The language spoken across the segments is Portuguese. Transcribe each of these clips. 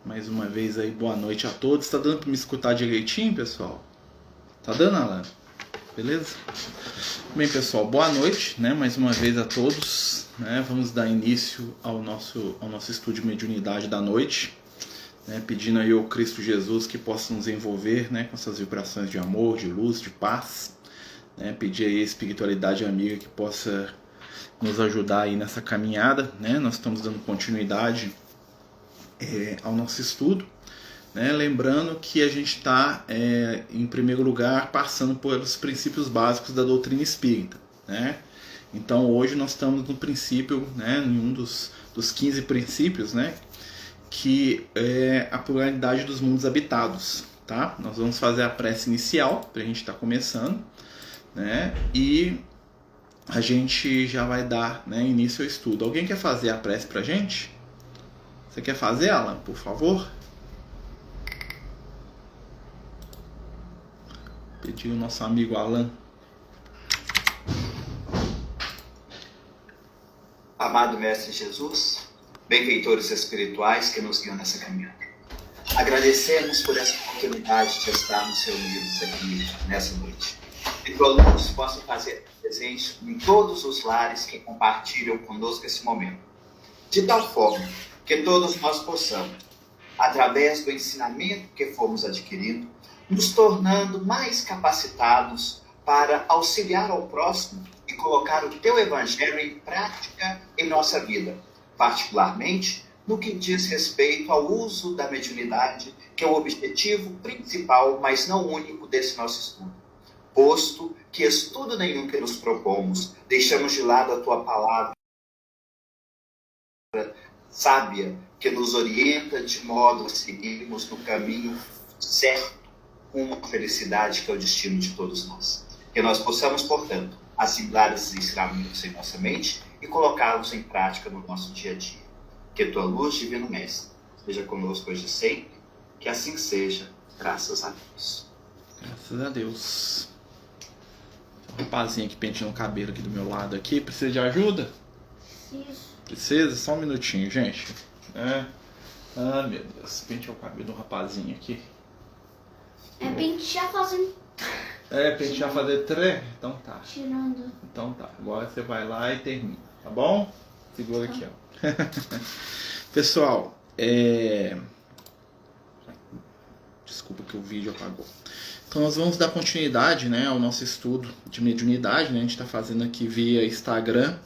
Mais uma vez aí, boa noite a todos. Tá dando para me escutar direitinho, pessoal? Tá dando, Alan? Beleza? Bem, pessoal, boa noite, né? Mais uma vez a todos, né? Vamos dar início ao nosso estudo de mediunidade da noite, né? Pedindo aí ao Cristo Jesus que possa nos envolver, né? Com essas vibrações de amor, de luz, de paz, né? Pedir aí a espiritualidade amiga que possa nos ajudar aí nessa caminhada, né? Nós estamos dando continuidade ao nosso estudo, né? Lembrando que a gente está, em primeiro lugar, passando pelos princípios básicos da doutrina espírita, né? Então hoje nós estamos no princípio, né, em um dos 15 princípios, né, que é a pluralidade dos mundos habitados. Tá? Nós vamos fazer a prece inicial, para a gente estar começando, né, e a gente já vai dar, né, início ao estudo. Alguém quer fazer a prece para a gente? Você quer fazer, Alan, por favor? Pedir o nosso amigo Alan. Amado Mestre Jesus, benfeitores espirituais que nos guiam nessa caminhada. Agradecemos por essa oportunidade de estarmos reunidos aqui nessa noite. E que a luz possa fazer presente em todos os lares que compartilham conosco esse momento. De tal forma que todos nós possamos, através do ensinamento que fomos adquirindo, nos tornando mais capacitados para auxiliar ao próximo e colocar o teu evangelho em prática em nossa vida, particularmente no que diz respeito ao uso da mediunidade, que é o objetivo principal, mas não único, desse nosso estudo. Posto que estudo nenhum que nos propomos, deixamos de lado a tua palavra sábia, que nos orienta de modo a seguirmos no caminho certo, com uma felicidade que é o destino de todos nós. Que nós possamos, portanto, assimilar esses ensinamentos em nossa mente e colocá-los em prática no nosso dia a dia. Que tua luz, divino Mestre, esteja conosco hoje e sempre, que assim seja, graças a Deus. Graças a Deus. Tem um rapazinho aqui penteando o cabelo aqui do meu lado aqui. Precisa de ajuda? Isso. Precisa? Só um minutinho, gente. Ah, meu Deus. Penteou o cabelo do rapazinho aqui. É pentear fazendo. Pentear fazer tré? Então tá. Tirando. Então tá. Agora você vai lá e termina. Tá bom? Segura aqui, ó. Pessoal, desculpa que o vídeo apagou. Então nós vamos dar continuidade, né, ao nosso estudo de mediunidade, né? A gente está fazendo aqui via Instagram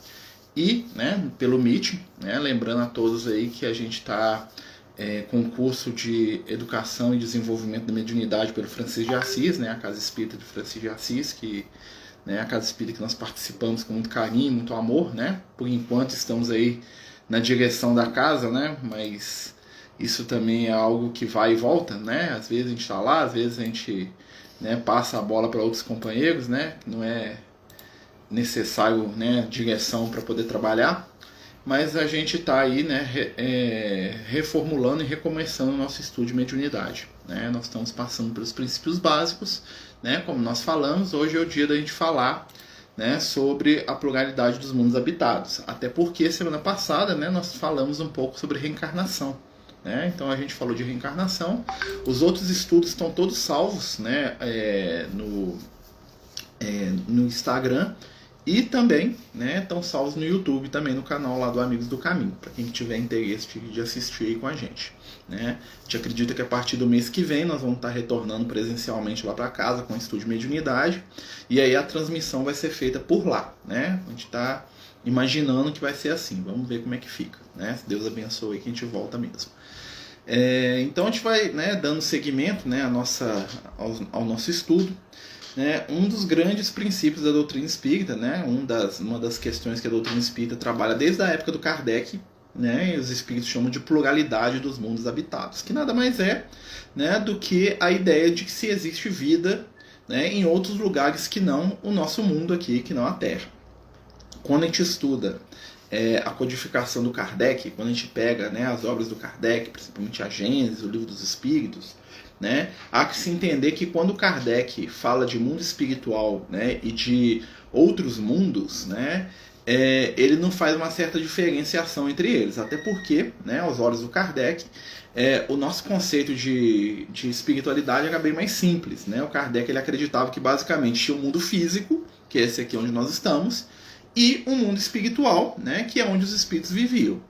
e, né, pelo Meet, né? Lembrando a todos aí que a gente está com um curso de educação e desenvolvimento da mediunidade pelo Francisco de Assis, né? A Casa Espírita de Francisco de Assis, que, né, a Casa Espírita que nós participamos com muito carinho, muito amor, né? Por enquanto estamos aí na direção da casa, né? Mas isso também é algo que vai e volta, né? Às vezes a gente está lá, às vezes a gente, né, passa a bola para outros companheiros, né? Não é necessário, né, direção para poder trabalhar, mas a gente está aí, né, reformulando e recomeçando o nosso estudo de mediunidade, né? Nós estamos passando pelos princípios básicos, né? Como nós falamos, hoje é o dia da gente falar, né, sobre a pluralidade dos mundos habitados. Até porque semana passada, né, nós falamos um pouco sobre reencarnação, né? Então a gente falou de reencarnação. Os outros estudos estão todos salvos, né, no Instagram e também, né, estão salvos no YouTube, também no canal lá do Amigos do Caminho, para quem tiver interesse de assistir aí com a gente, né? A gente acredita que a partir do mês que vem nós vamos estar retornando presencialmente lá para casa com o estudo de mediunidade, e aí a transmissão vai ser feita por lá, né? A gente está imaginando que vai ser assim, vamos ver como é que fica, né? Se Deus abençoe que a gente volta mesmo. Então a gente vai, né, dando seguimento, né, ao nosso estudo. Né, um dos grandes princípios da doutrina espírita, né, uma das questões que a doutrina espírita trabalha desde a época do Kardec, né, e os espíritos chamam de pluralidade dos mundos habitados, que nada mais é, né, do que a ideia de que se existe vida, né, em outros lugares que não o nosso mundo aqui, que não a Terra. Quando a gente estuda a codificação do Kardec, quando a gente pega, né, as obras do Kardec, principalmente a Gênesis, o Livro dos Espíritos, né, há que se entender que quando Kardec fala de mundo espiritual, né, e de outros mundos, né, ele não faz uma certa diferenciação entre eles, até porque, né, aos olhos do Kardec, o nosso conceito de espiritualidade era bem mais simples, né? O Kardec ele acreditava que basicamente tinha o mundo físico, que é esse aqui onde nós estamos, e um mundo espiritual, né, que é onde os espíritos viviam.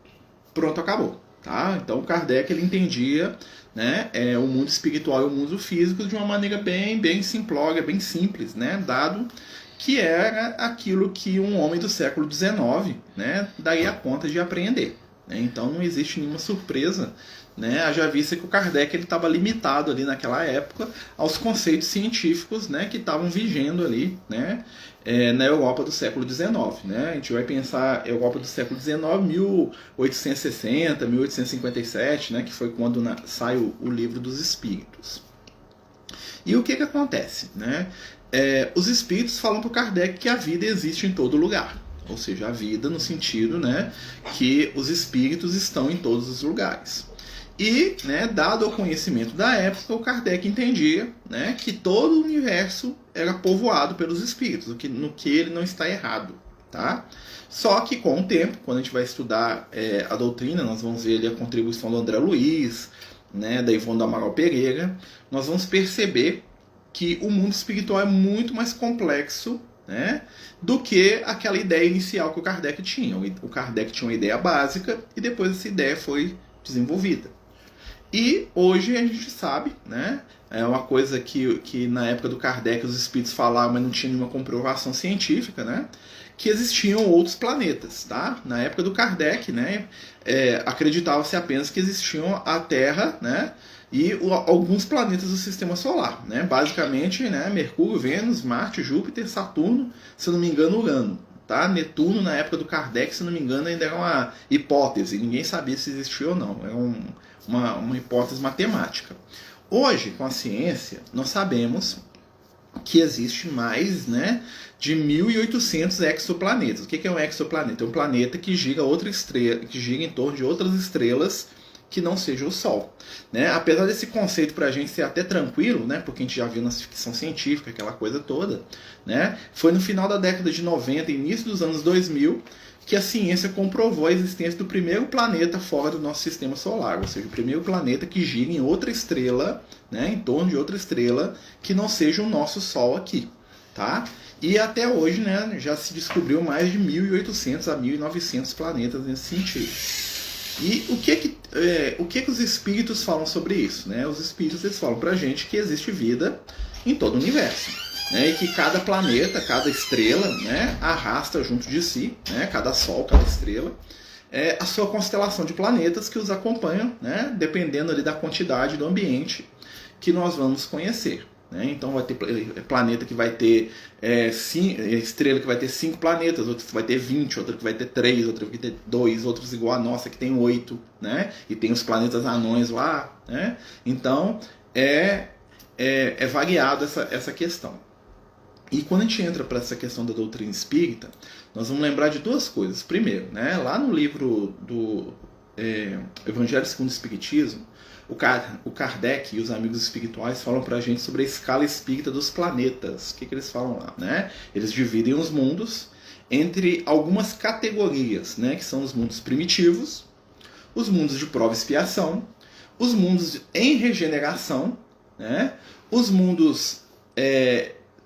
Pronto, acabou. Tá? Então o Kardec ele entendia, né, o mundo espiritual e o mundo físico de uma maneira bem simplória, bem simples, né, dado que era aquilo que um homem do século XIX, né, daria conta de apreender. Né? Então não existe nenhuma surpresa, né, haja vista que o Kardec estava limitado ali naquela época aos conceitos científicos, né, que estavam vigendo ali, né, na Europa do século XIX. Né? A gente vai pensar Europa do século XIX, 1860, 1857, né, que foi quando sai o Livro dos Espíritos. E o que acontece? Né? Os espíritos falam para o Kardec que a vida existe em todo lugar. Ou seja, a vida no sentido, né, que os espíritos estão em todos os lugares. E, né, dado o conhecimento da época, o Kardec entendia, né, que todo o universo era povoado pelos espíritos, no que ele não está errado. Tá? Só que com o tempo, quando a gente vai estudar a doutrina, nós vamos ver ali a contribuição do André Luiz, né, da Ivone do Amaral Pereira, nós vamos perceber que o mundo espiritual é muito mais complexo, né, do que aquela ideia inicial que o Kardec tinha. O Kardec tinha uma ideia básica e depois essa ideia foi desenvolvida. E hoje a gente sabe, né, é uma coisa que na época do Kardec os espíritos falavam, mas não tinha nenhuma comprovação científica, né, que existiam outros planetas. Tá? Na época do Kardec, né, acreditava-se apenas que existiam a Terra, né, e alguns planetas do Sistema Solar. Né? Basicamente, né, Mercúrio, Vênus, Marte, Júpiter, Saturno, se eu não me engano, Urano. Tá? Netuno, na época do Kardec, se não me engano, ainda era uma hipótese. Ninguém sabia se existia ou não. Era uma hipótese matemática. Hoje, com a ciência, nós sabemos que existe mais, né, de 1.800 exoplanetas. O que é um exoplaneta? É um planeta que gira outra estrela, que gira em torno de outras estrelas que não seja o Sol. Né? Apesar desse conceito para a gente ser até tranquilo, né, porque a gente já viu na ficção científica, aquela coisa toda, né, foi no final da década de 90, início dos anos 2000, que a ciência comprovou a existência do primeiro planeta fora do nosso sistema solar, ou seja, o primeiro planeta que gira em outra estrela, né, em torno de outra estrela, que não seja o nosso Sol aqui. Tá? E até hoje, né, já se descobriu mais de 1.800 a 1.900 planetas nesse sentido. E o que os espíritos falam sobre isso? Né? Os espíritos eles falam pra gente que existe vida em todo o universo. Né? E que cada planeta, cada estrela, né, arrasta junto de si, né, cada sol, cada estrela, a sua constelação de planetas que os acompanham, né, dependendo ali da quantidade do ambiente que nós vamos conhecer. Né? Então vai ter planeta que vai ter estrela que vai ter 5 planetas, outra que vai ter 20, outra que vai ter 3, outra que vai ter 2, outros igual a nossa que tem 8, né? E tem os planetas anões lá, né? Então é variado essa questão. E quando a gente entra para essa questão da doutrina espírita, nós vamos lembrar de duas coisas. Primeiro, né, lá no livro do Evangelho segundo o Espiritismo, o Kardec e os amigos espirituais falam pra gente sobre a escala espírita dos planetas. O que eles falam lá? Né? Eles dividem os mundos entre algumas categorias, né? Que são os mundos primitivos, os mundos de prova e expiação, os mundos em regeneração, né? Os mundos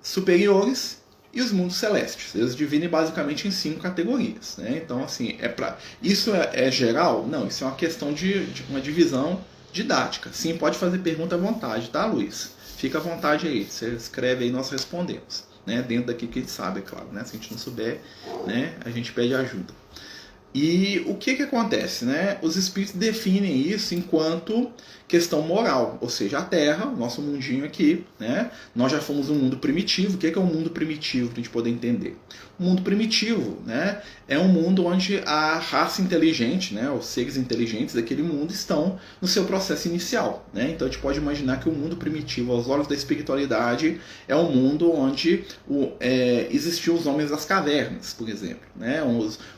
superiores e os mundos celestes. Eles dividem basicamente em 5 categorias. Né? Então, assim, isso é geral? Não, isso é uma questão de uma divisão didática. Sim, pode fazer pergunta à vontade, tá, Luiz? Fica à vontade aí, você escreve aí e nós respondemos. Né? Dentro daquilo que a gente sabe, é claro. Né? Se a gente não souber, né, a gente pede ajuda. E o que acontece? Né? Os espíritos definem isso enquanto questão moral, ou seja, a Terra, o nosso mundinho aqui, né? Nós já fomos um mundo primitivo. O que é um mundo primitivo, para a gente poder entender? O mundo primitivo, né, é um mundo onde a raça inteligente, né, os seres inteligentes daquele mundo estão no seu processo inicial. Né? Então a gente pode imaginar que o mundo primitivo, aos olhos da espiritualidade, é um mundo onde existiam os homens das cavernas, por exemplo. Né?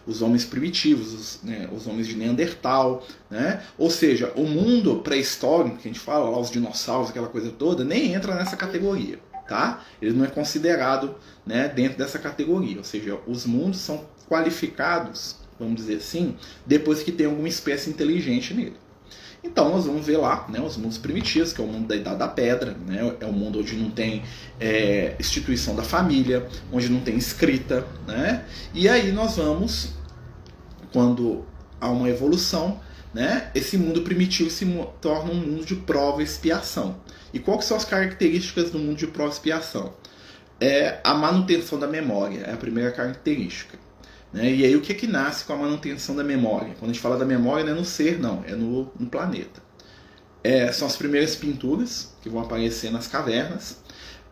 Os homens primitivos, os homens de Neandertal. Né? Ou seja, o mundo pré-histórico, que a gente fala, lá, os dinossauros, aquela coisa toda, nem entra nessa categoria. Tá? Ele não é considerado, né, dentro dessa categoria. Ou seja, os mundos são desqualificados, vamos dizer assim, depois que tem alguma espécie inteligente nele. Então nós vamos ver lá, né, os mundos primitivos, que é o mundo da Idade da Pedra, né, é o mundo onde não tem instituição da família, onde não tem escrita, né, e aí nós vamos, quando há uma evolução, né, esse mundo primitivo se torna um mundo de prova e expiação. E quais são as características do mundo de prova e expiação? É a manutenção da memória, é a primeira característica. Né? E aí o que nasce com a manutenção da memória? Quando a gente fala da memória, não é no ser, não, é no planeta. São as primeiras pinturas que vão aparecer nas cavernas,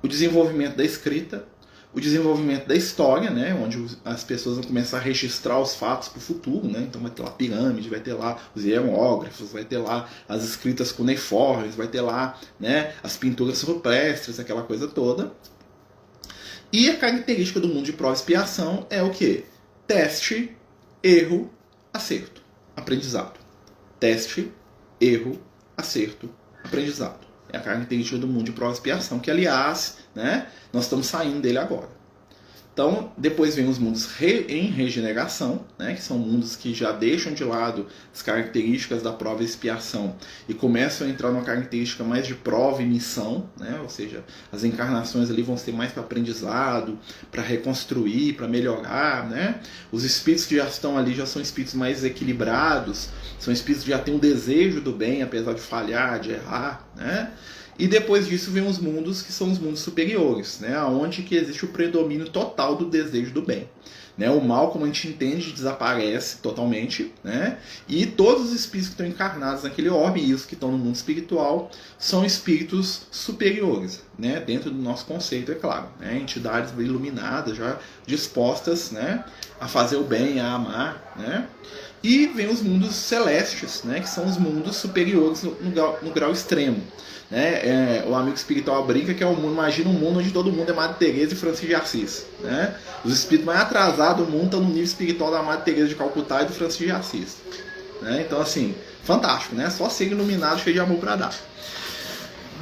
o desenvolvimento da escrita, o desenvolvimento da história, né? Onde as pessoas vão começar a registrar os fatos para o futuro. Né? Então vai ter lá a pirâmide, vai ter lá os hieróglifos, vai ter lá as escritas cuneiformes, vai ter lá, né, as pinturas rupestres, aquela coisa toda. E a característica do mundo de prova e expiação é o quê? Teste, erro, acerto, aprendizado. Teste, erro, acerto, aprendizado. É a característica do mundo de prova e expiação, que aliás, né, nós estamos saindo dele agora. Então, depois vem os mundos em regeneração, né, que são mundos que já deixam de lado as características da prova e expiação e começam a entrar numa característica mais de prova e missão, né, ou seja, as encarnações ali vão ser mais para aprendizado, para reconstruir, para melhorar. Né? Os espíritos que já estão ali já são espíritos mais equilibrados, são espíritos que já têm um desejo do bem, apesar de falhar, de errar. Né? E depois disso vem os mundos que são os mundos superiores, né? Onde que existe o predomínio total do desejo do bem. Né? O mal, como a gente entende, desaparece totalmente, né? E todos os espíritos que estão encarnados naquele orbe, e os que estão no mundo espiritual, são espíritos superiores, né? Dentro do nosso conceito, é claro. Né? Entidades iluminadas, já dispostas, né, a fazer o bem, a amar. Né? E vem os mundos celestes, né? Que são os mundos superiores no grau extremo. Né? O amigo espiritual brinca que é um mundo, imagina um mundo onde todo mundo é Madre Teresa e Francisco de Assis. Né? Os espíritos mais atrasados do mundo estão no nível espiritual da Madre Teresa de Calcutá e do Francisco de Assis. Né? Então, assim, fantástico, né? Só ser iluminado, cheio de amor para dar.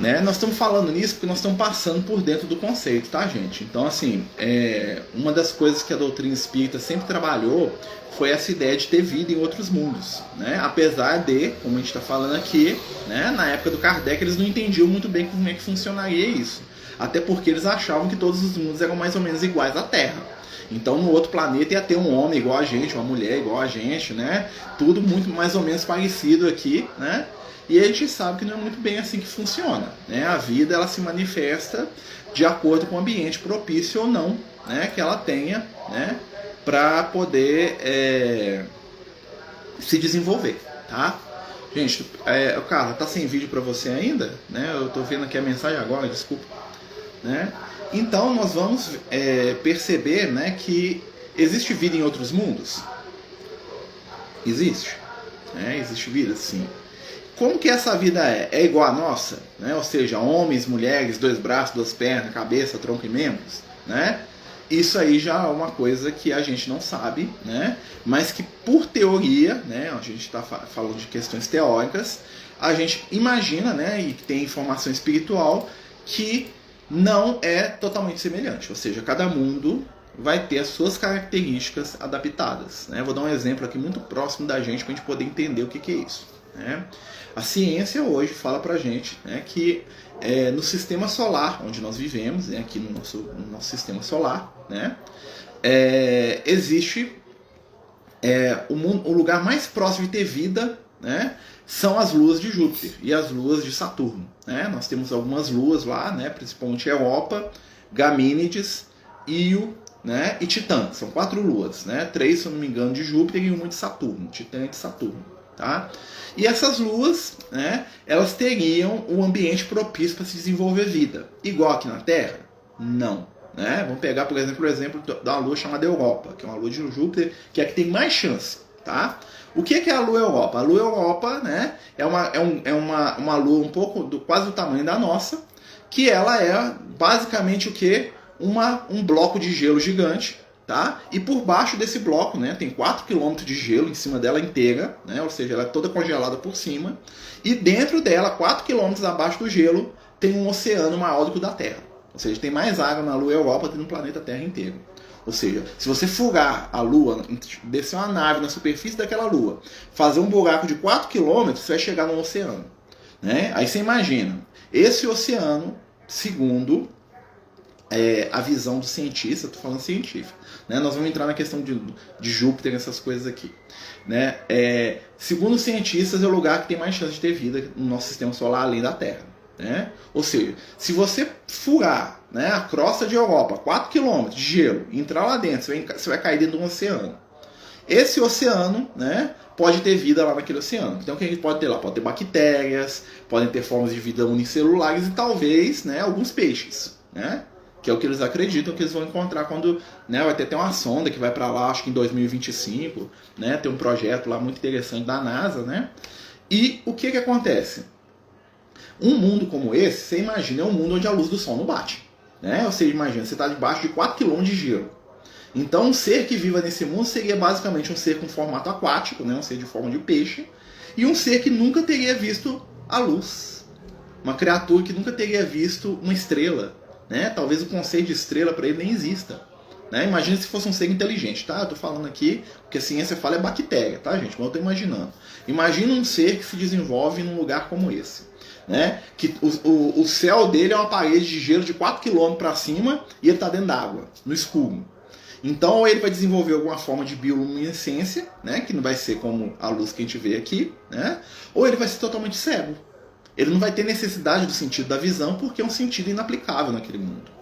Né? Nós estamos falando nisso porque nós estamos passando por dentro do conceito, tá, gente? Então, assim, uma das coisas que a doutrina espírita sempre trabalhou foi essa ideia de ter vida em outros mundos, né? Apesar de, como a gente está falando aqui, né, na época do Kardec eles não entendiam muito bem como é que funcionaria isso, até porque eles achavam que todos os mundos eram mais ou menos iguais à Terra. Então no outro planeta ia ter um homem igual a gente, uma mulher igual a gente, né? Tudo muito mais ou menos parecido aqui, né? E a gente sabe que não é muito bem assim que funciona, né? A vida ela se manifesta de acordo com o ambiente propício ou não, né, que ela tenha, né, para poder se desenvolver, tá? Gente, cara, tá sem vídeo para você ainda, né? Eu tô vendo aqui a mensagem agora, desculpa, né? Então nós vamos perceber, né, que existe vida em outros mundos. Existe, né? Existe vida, sim. Como que essa vida é? É igual à nossa, né? Ou seja, homens, mulheres, 2 braços, 2 pernas, cabeça, tronco e membros, né? Isso aí já é uma coisa que a gente não sabe, né? Mas que por teoria, né? A gente está falando de questões teóricas, a gente imagina, né? E que tem informação espiritual que não é totalmente semelhante. Ou seja, cada mundo vai ter as suas características adaptadas, né? Vou dar um exemplo aqui muito próximo da gente para a gente poder entender o que é isso, né? A ciência hoje fala pra gente, né, que no sistema solar, onde nós vivemos, né, aqui no nosso sistema solar, né, existe o lugar mais próximo de ter vida, né, são as luas de Júpiter e as luas de Saturno. Né? Nós temos algumas luas lá, né, principalmente Europa, Gamínides, Io, né, e Titã. São 4 luas, né, 3, se eu não me engano, de Júpiter e uma de Saturno, Titã e de Saturno. Tá? E essas luas, né, elas teriam um ambiente propício para se desenvolver vida. Igual aqui na Terra? Não. Né? Vamos pegar, por exemplo, o exemplo da lua chamada Europa, que é uma lua de Júpiter, que é a que tem mais chance. Tá? O que é a lua Europa? A lua Europa, né, é uma lua um pouco quase do tamanho da nossa, que ela é basicamente o quê? Um bloco de gelo gigante. Tá? E por baixo desse bloco, né, tem 4 km de gelo em cima dela inteira, né, ou seja, ela é toda congelada por cima. E dentro dela, 4 km abaixo do gelo, tem um oceano maior do que o da Terra. Ou seja, tem mais água na Lua Europa do que no planeta Terra inteiro. Ou seja, se você furar a Lua, descer uma nave na superfície daquela Lua, fazer um buraco de 4 km, você vai chegar no oceano. Né? Aí você imagina, esse oceano, segundo a visão do cientista, estou falando científico, né? Nós vamos entrar na questão de Júpiter, essas coisas aqui. Né? Segundo os cientistas, é o lugar que tem mais chance de ter vida no nosso sistema solar além da Terra. Né? Ou seja, se você furar, né, a crosta de Europa, 4 km de gelo, entrar lá dentro, você vai cair dentro de um oceano. Esse oceano, né, pode ter vida lá naquele oceano. Então o que a gente pode ter lá? Pode ter bactérias, podem ter formas de vida unicelulares e talvez, né, alguns peixes. Né? Que é o que eles acreditam que eles vão encontrar quando, né, vai ter até uma sonda que vai para lá, acho que em 2025, né, tem um projeto lá muito interessante da NASA, né? E o que acontece? Um mundo como esse, você imagina, é um mundo onde a luz do sol não bate, né? Você imagina, você está debaixo de 4 km de gelo. Então um ser que viva nesse mundo seria basicamente um ser com formato aquático, né, um ser de forma de peixe, e um ser que nunca teria visto a luz. Uma criatura que nunca teria visto uma estrela. Né? Talvez o conceito de estrela para ele nem exista. Né? Imagina se fosse um ser inteligente, tá? Eu tô falando aqui, porque a ciência fala é bactéria, tá, gente? Mas eu tô imaginando. Imagina um ser que se desenvolve num lugar como esse. Né? Que o céu dele é uma parede de gelo de 4 km para cima e ele tá dentro d'água, no escuro. Então, ou ele vai desenvolver alguma forma de bioluminescência, né? Que não vai ser como a luz que a gente vê aqui, né? Ou ele vai ser totalmente cego. Ele não vai ter necessidade do sentido da visão porque é um sentido inaplicável naquele mundo.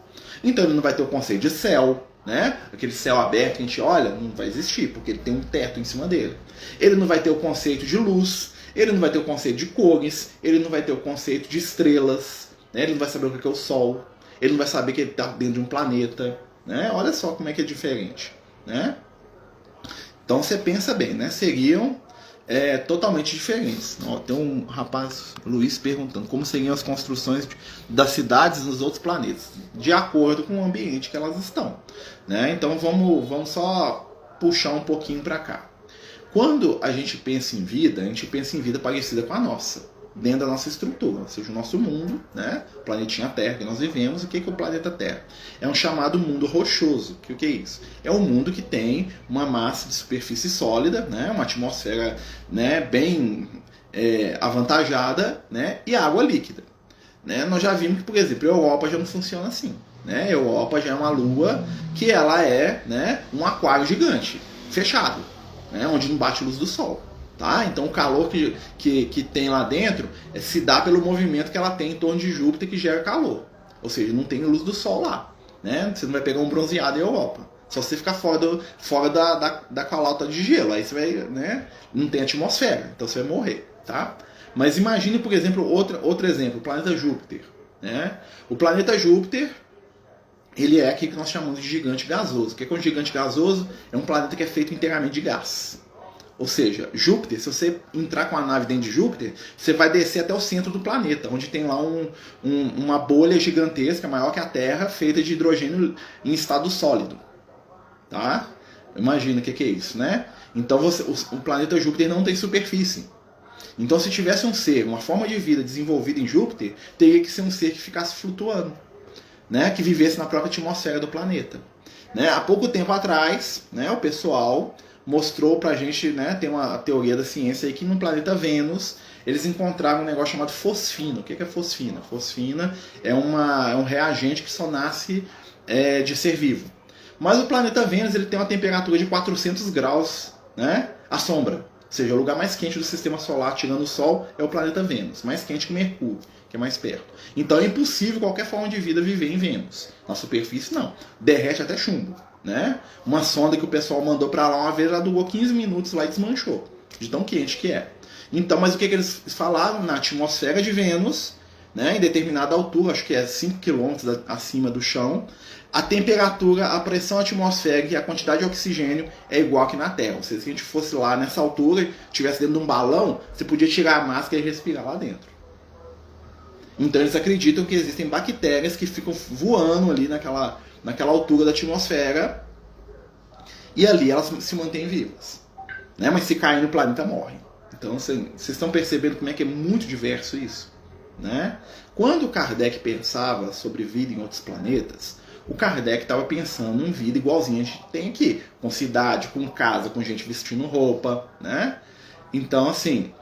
Então ele não vai ter o conceito de céu, né? Aquele céu aberto que a gente olha, não vai existir, porque ele tem um teto em cima dele. Ele não vai ter o conceito de luz, ele não vai ter o conceito de cores, ele não vai ter o conceito de estrelas, né? Ele não vai saber o que é o Sol, ele não vai saber que ele está dentro de um planeta. Né? Olha só como é que é diferente. Né? Então você pensa bem, né? Seriam totalmente diferentes. Ó, tem um rapaz, Luiz, perguntando como seriam as construções das cidades nos outros planetas, de acordo com o ambiente que elas estão. Né? Então vamos só puxar um pouquinho para cá. Quando a gente pensa em vida, a gente pensa em vida parecida com a nossa, dentro da nossa estrutura, ou seja, o nosso mundo, né? O planetinha Terra que nós vivemos. O que é o planeta Terra? É um chamado mundo rochoso. O que é isso? É um mundo que tem uma massa de superfície sólida, né? Uma atmosfera, né, bem avantajada, né? E água líquida. Né? Nós já vimos que, por exemplo, a Europa já não funciona assim. Né? A Europa já é uma lua que ela é, né, um aquário gigante, fechado, né? Onde não bate luz do sol. Tá? Então o calor que tem lá dentro se dá pelo movimento que ela tem em torno de Júpiter, que gera calor. Ou seja, não tem luz do sol lá. Né? Você não vai pegar um bronzeado em Europa. Só você ficar fora da calota de gelo. Aí você vai, né? Não tem atmosfera, então você vai morrer. Tá? Mas imagine, por exemplo, outro exemplo, o planeta Júpiter. Né? O planeta Júpiter, ele é aquilo que nós chamamos de gigante gasoso. O que é um gigante gasoso? É um planeta que é feito inteiramente de gás. Ou seja, Júpiter, se você entrar com a nave dentro de Júpiter, você vai descer até o centro do planeta, onde tem lá uma bolha gigantesca, maior que a Terra, feita de hidrogênio em estado sólido. Tá? Imagina o que é isso, né? Então o planeta Júpiter não tem superfície. Então se tivesse um ser, uma forma de vida desenvolvida em Júpiter, teria que ser um ser que ficasse flutuando, né? Que vivesse na própria atmosfera do planeta. Né? Há pouco tempo atrás, né, o pessoal mostrou pra gente, né, tem uma teoria da ciência aí que no planeta Vênus eles encontraram um negócio chamado fosfina. O que é fosfina? Fosfina é um reagente que só nasce de ser vivo. Mas o planeta Vênus ele tem uma temperatura de 400 graus, né, à sombra. Ou seja, o lugar mais quente do sistema solar, tirando o Sol, é o planeta Vênus. Mais quente que Mercúrio, que é mais perto. Então é impossível qualquer forma de vida viver em Vênus. Na superfície, não. Derrete até chumbo. Né? Uma sonda que o pessoal mandou para lá uma vez, ela durou 15 minutos lá e desmanchou, de tão quente que é. Então, mas o que eles falaram? Na atmosfera de Vênus, né, em determinada altura, acho que é 5 km acima do chão, a temperatura, a pressão atmosférica e a quantidade de oxigênio é igual que na Terra. Ou seja, se a gente fosse lá nessa altura, estivesse dentro de um balão, você podia tirar a máscara e respirar lá dentro. Então eles acreditam que existem bactérias que ficam voando ali naquela altura da atmosfera, e ali elas se mantêm vivas. Né? Mas se cair no planeta, morrem. Então vocês estão percebendo como é que é muito diverso isso? Né? Quando Kardec pensava sobre vida em outros planetas, o Kardec estava pensando em vida igualzinha a gente tem aqui, com cidade, com casa, com gente vestindo roupa, né? Então, assim,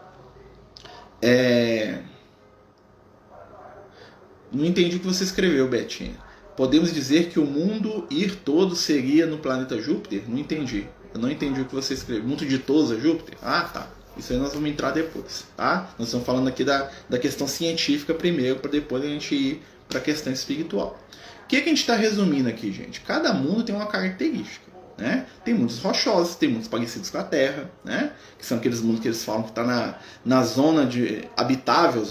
não entendi o que você escreveu, Betinha. Podemos dizer que o mundo ir todo seria no planeta Júpiter? Não entendi. Eu não entendi o que você escreveu. Mundo de todos é Júpiter? Ah, tá. Isso aí nós vamos entrar depois, tá? Nós estamos falando aqui da questão científica primeiro, para depois a gente ir para a questão espiritual. O que a gente está resumindo aqui, gente? Cada mundo tem uma característica, né? Tem mundos rochosos, tem mundos parecidos com a Terra, né? Que são aqueles mundos que eles falam que está na zona habitável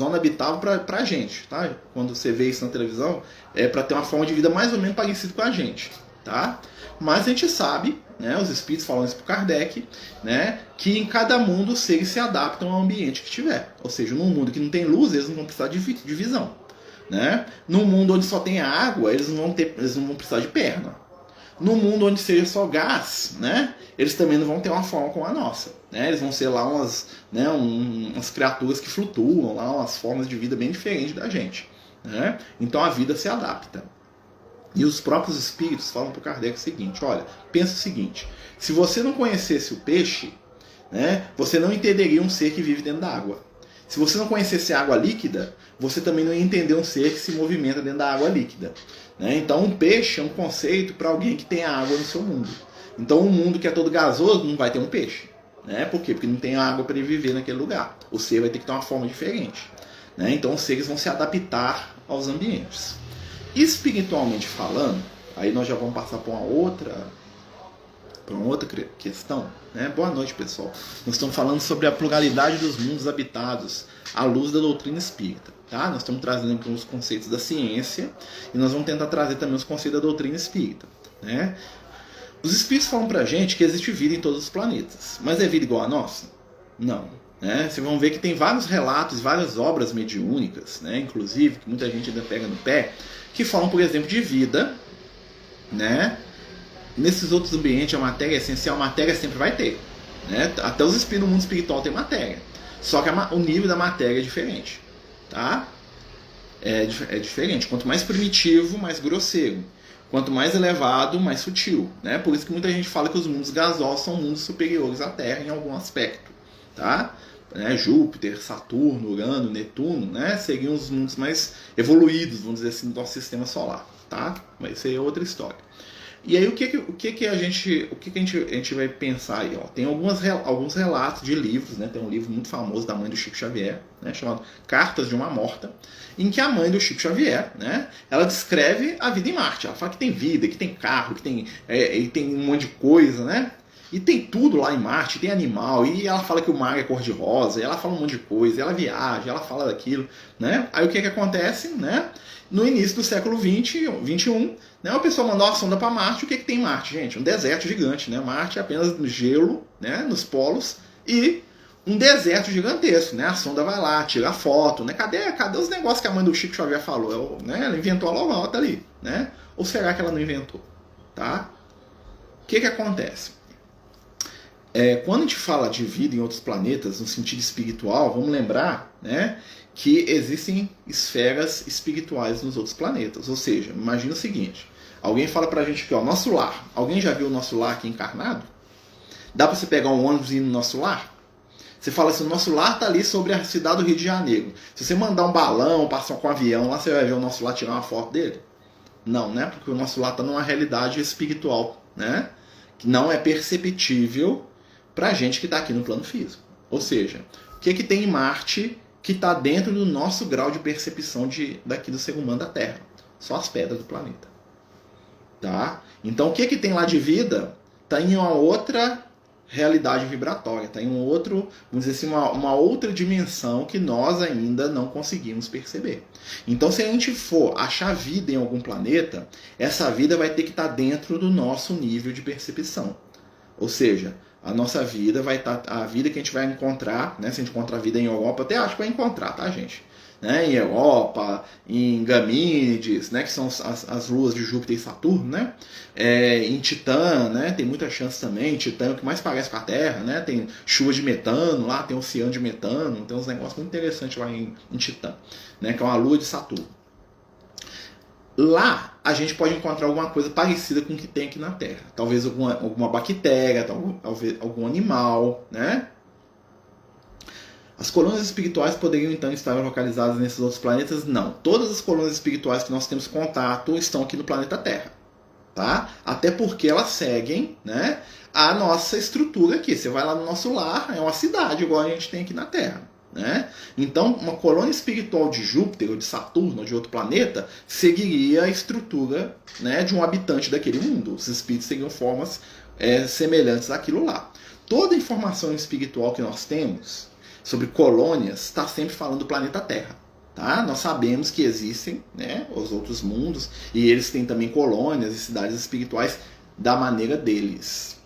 para a gente, tá? Quando você vê isso na televisão, é para ter uma forma de vida mais ou menos parecida com a gente, tá? Mas a gente sabe, né, os espíritos falam isso para Kardec, né, que em cada mundo os seres se adaptam ao ambiente que tiver. Ou seja, num mundo que não tem luz, eles não vão precisar de visão. Né? Num mundo onde só tem água, eles não vão precisar de perna. No mundo onde seja só gás, né, eles também não vão ter uma forma como a nossa. Né? Eles vão ser lá umas criaturas que flutuam, lá umas formas de vida bem diferentes da gente. Né? Então a vida se adapta. E os próprios espíritos falam para o Kardec o seguinte, olha, pensa o seguinte, se você não conhecesse o peixe, né, você não entenderia um ser que vive dentro da água. Se você não conhecesse a água líquida, você também não ia entender um ser que se movimenta dentro da água líquida. Né? Então um peixe é um conceito para alguém que tem água no seu mundo. Então um mundo que é todo gasoso não vai ter um peixe. Né? Por quê? Porque não tem água para ele viver naquele lugar. O ser vai ter que ter uma forma diferente. Né? Então os seres vão se adaptar aos ambientes. Espiritualmente falando, aí nós já vamos passar para uma outra questão. Né? Boa noite, pessoal. Nós estamos falando sobre a pluralidade dos mundos habitados à luz da doutrina espírita. Tá? Nós estamos trazendo aqui os conceitos da ciência e nós vamos tentar trazer também os conceitos da doutrina espírita. Né? Os espíritos falam pra gente que existe vida em todos os planetas. Mas é vida igual a nossa? Não. Né? Vocês vão ver que tem vários relatos, várias obras mediúnicas, né? Inclusive, que muita gente ainda pega no pé, que falam, por exemplo, de vida, né? Nesses outros ambientes, a matéria é essencial, a matéria sempre vai ter. Né? Até os espíritos no mundo espiritual tem matéria. Só que o nível da matéria é diferente. Tá? É diferente. Quanto mais primitivo, mais grosseiro. Quanto mais elevado, mais sutil. Né? Por isso que muita gente fala que os mundos gasosos são mundos superiores à Terra em algum aspecto. Tá? Né? Júpiter, Saturno, Urano, Netuno, né? Seriam os mundos mais evoluídos, vamos dizer assim, do nosso sistema solar. Tá? Mas isso aí é outra história. E aí o que a gente vai pensar aí? Ó? Tem alguns relatos de livros, né? Tem um livro muito famoso da mãe do Chico Xavier, né? Chamado Cartas de uma Morta, em que a mãe do Chico Xavier, né? Ela descreve a vida em Marte. Ela fala que tem vida, que tem carro, que tem um monte de coisa, né? E tem tudo lá em Marte, tem animal, e ela fala que o mar é cor-de-rosa, e ela fala um monte de coisa, ela viaja, ela fala daquilo, né? Aí o que acontece, né? No início do século XXI, né, o pessoal mandou uma sonda para Marte. O que tem em Marte, gente? Um deserto gigante, né? Marte é apenas gelo, né, nos polos, e um deserto gigantesco, né? A sonda vai lá, tira foto, né? Cadê os negócios que a mãe do Chico Xavier falou? Né? Ela inventou a logota ali, né? Ou será que ela não inventou? Tá? O que acontece? Quando a gente fala de vida em outros planetas, no sentido espiritual, vamos lembrar, né, que existem esferas espirituais nos outros planetas. Ou seja, imagina o seguinte, alguém fala pra gente que o nosso lar, alguém já viu o nosso lar aqui encarnado? Dá pra você pegar um ônibus e ir no nosso lar? Você fala assim, o nosso lar tá ali sobre a cidade do Rio de Janeiro. Se você mandar um balão, passar com um avião lá, você vai ver o nosso lar, tirar uma foto dele? Não, né? Porque o nosso lar tá numa realidade espiritual, né? Que não é perceptível pra gente que está aqui no plano físico. Ou seja, o que tem em Marte que está dentro do nosso grau de percepção daqui do ser humano da Terra? Só as pedras do planeta. Tá? Então o que tem lá de vida está em uma outra realidade vibratória, está em um outro, vamos dizer assim, uma outra dimensão que nós ainda não conseguimos perceber. Então se a gente for achar vida em algum planeta, essa vida vai ter que estar dentro do nosso nível de percepção. Ou seja, a nossa vida vai estar, a vida que a gente vai encontrar, né? Se a gente encontrar vida em Europa, até acho que vai encontrar, tá, gente? Né? Em Europa, em Gamínides, né? Que são as luas de Júpiter e Saturno, né? Em Titã, né? Tem muita chance também. Titã é o que mais parece com a Terra, né? Tem chuva de metano lá, tem oceano de metano, tem uns negócios muito interessantes lá em Titã, né? Que é uma lua de Saturno. Lá a gente pode encontrar alguma coisa parecida com o que tem aqui na Terra. Talvez alguma bactéria, talvez algum animal, né? As colônias espirituais poderiam então estar localizadas nesses outros planetas? Não. Todas as colônias espirituais que nós temos contato estão aqui no planeta Terra. Tá? Até porque elas seguem, né, a nossa estrutura aqui. Você vai lá no nosso lar, é uma cidade igual a gente tem aqui na Terra. Né? Então, uma colônia espiritual de Júpiter, ou de Saturno, ou de outro planeta, seguiria a estrutura, né, de um habitante daquele mundo. Os espíritos seriam formas semelhantes àquilo lá. Toda informação espiritual que nós temos sobre colônias está sempre falando do planeta Terra. Tá? Nós sabemos que existem, né, os outros mundos, e eles têm também colônias e cidades espirituais da maneira deles.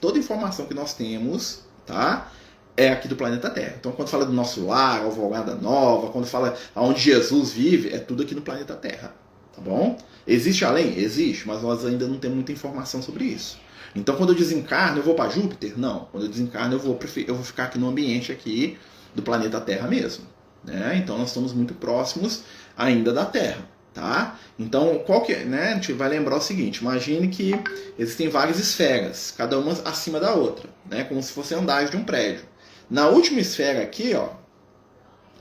Toda informação que nós temos, tá, é aqui do planeta Terra. Então, quando fala do nosso lar, Alvorada Nova, quando fala onde Jesus vive, é tudo aqui no planeta Terra. Tá bom? Existe além? Existe, mas nós ainda não temos muita informação sobre isso. Então, quando eu desencarno, eu vou para Júpiter? Não. Quando eu desencarno, eu vou ficar aqui no ambiente aqui do planeta Terra mesmo. Né? Então, nós estamos muito próximos ainda da Terra. Tá? Então, né, a gente vai lembrar o seguinte: imagine que existem várias esferas, cada uma acima da outra, né, como se fosse andares de um prédio. Na última esfera aqui, ó,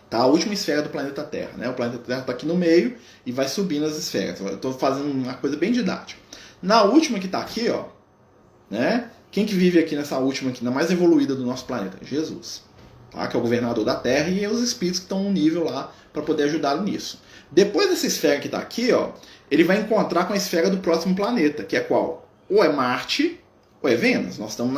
tá a última esfera do planeta Terra. Né? O planeta Terra está aqui no meio e vai subindo as esferas. Eu estou fazendo uma coisa bem didática. Na última que está aqui, ó, né, quem que vive aqui nessa última aqui, na mais evoluída do nosso planeta? Jesus. Tá? Que é o governador da Terra, e os espíritos que estão no nível lá para poder ajudá-lo nisso. Depois dessa esfera que está aqui, ó, ele vai encontrar com a esfera do próximo planeta, que é qual? Ou é Marte, ou é Vênus. Nós estamos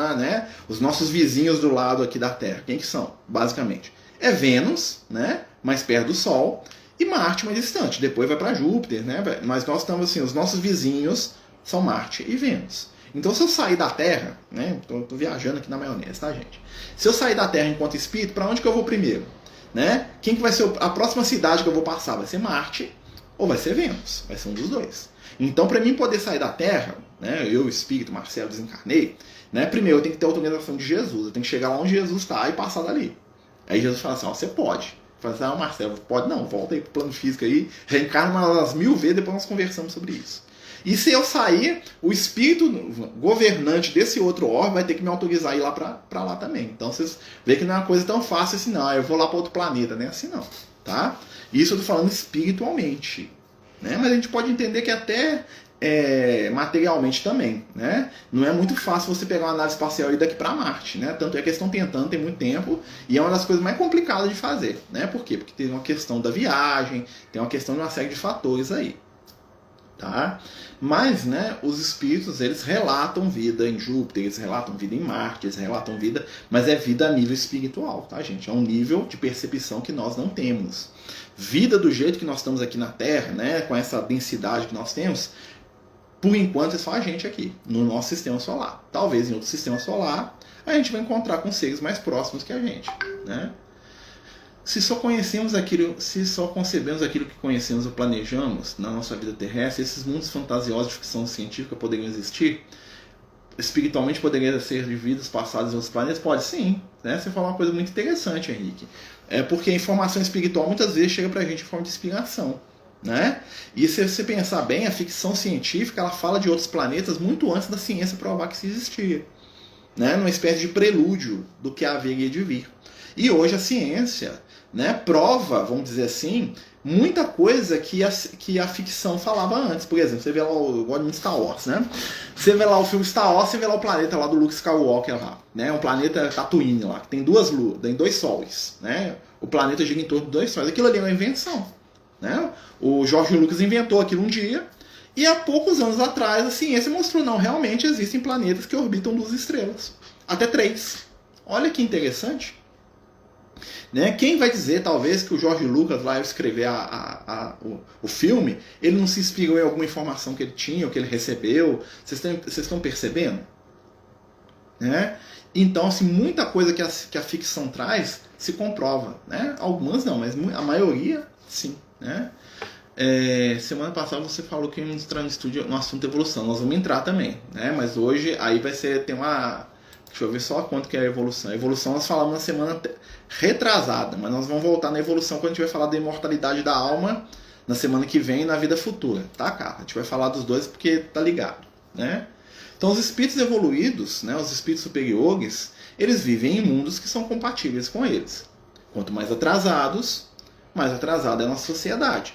os nossos vizinhos do lado aqui da Terra. Quem que são, basicamente? É Vênus, né, mais perto do Sol, e Marte mais distante. Depois vai para Júpiter, né? Mas nós estamos assim, os nossos vizinhos são Marte e Vênus. Então, se eu sair da Terra, né, tô viajando aqui na maionese, tá, gente? Se eu sair da Terra enquanto espírito, para onde que eu vou primeiro? Né? Quem que vai ser a próxima cidade que eu vou passar? Vai ser Marte ou vai ser Vênus? Vai ser um dos dois. Então, para mim poder sair da Terra, né, eu, espírito, Marcelo, desencarnei, né, primeiro eu tenho que ter a autorização de Jesus. Eu tenho que chegar lá onde Jesus está e passar dali. Aí Jesus fala assim: ó, você pode. Fala assim: Marcelo, pode não, volta aí pro plano físico aí, reencarna umas 1000 vezes, depois nós conversamos sobre isso. E se eu sair, o espírito governante desse outro órgão vai ter que me autorizar a ir lá para lá também. Então vocês veem que não é uma coisa tão fácil assim, não. Eu vou lá para outro planeta, não é assim não. Tá? Isso eu estou falando espiritualmente. Né? Mas a gente pode entender que até materialmente também. Né? Não é muito fácil você pegar uma nave espacial e ir daqui para Marte. Né? Tanto é que eles estão tentando, tem muito tempo, e é uma das coisas mais complicadas de fazer. Né? Por quê? Porque tem uma questão da viagem, tem uma questão de uma série de fatores aí. Tá? Mas, né, os espíritos, eles relatam vida em Júpiter, eles relatam vida em Marte, eles relatam vida, mas é vida a nível espiritual, tá, gente? É um nível de percepção que nós não temos. Vida do jeito que nós estamos aqui na Terra, né, com essa densidade que nós temos, por enquanto é só a gente aqui, no nosso sistema solar. Talvez em outro sistema solar a gente vai encontrar com seres mais próximos que a gente, né? Se só concebemos aquilo que conhecemos ou planejamos na nossa vida terrestre, esses mundos fantasiosos de ficção científica poderiam existir? Espiritualmente poderiam ser de vidas passadas em outros planetas? Pode sim. Né? Você falou uma coisa muito interessante, Henrique. Porque a informação espiritual muitas vezes chega pra gente em forma de inspiração. Né? E se você pensar bem, a ficção científica ela fala de outros planetas muito antes da ciência provar que isso existia. Né? Numa espécie de prelúdio do que haveria de vir. E hoje a ciência, né, prova, vamos dizer assim, muita coisa que a ficção falava antes. Por exemplo, você vê lá o Star Wars, né? Você vê lá o filme Star Wars, você vê lá o planeta lá do Luke Skywalker lá, né? Um planeta Tatooine lá, que tem 2 luas, tem 2 sóis, né? O planeta gira em torno de 2 sóis. Aquilo ali é uma invenção, né? O George Lucas inventou aquilo um dia, e há poucos anos atrás a ciência mostrou, não, realmente existem planetas que orbitam 2 estrelas, até 3. Olha que interessante. Né? Quem vai dizer, talvez, que o George Lucas, lá ao escrever o filme, ele não se inspirou em alguma informação que ele tinha, ou que ele recebeu? Vocês estão percebendo? Né? Então, assim, muita coisa que a ficção traz se comprova. Né? Algumas não, mas a maioria, sim. Né? Semana passada você falou que íamos entrar no estúdio no assunto evolução. Nós vamos entrar também. Né? Mas hoje, aí vai ser, tem uma... Deixa eu ver só quanto que é a evolução. A evolução nós falamos na semana retrasada, mas nós vamos voltar na evolução quando a gente vai falar da imortalidade da alma na semana que vem e na vida futura, tá, cara? A gente vai falar dos dois porque tá ligado, né? Então os espíritos evoluídos, né, os espíritos superiores, eles vivem em mundos que são compatíveis com eles. Quanto mais atrasada é a nossa sociedade.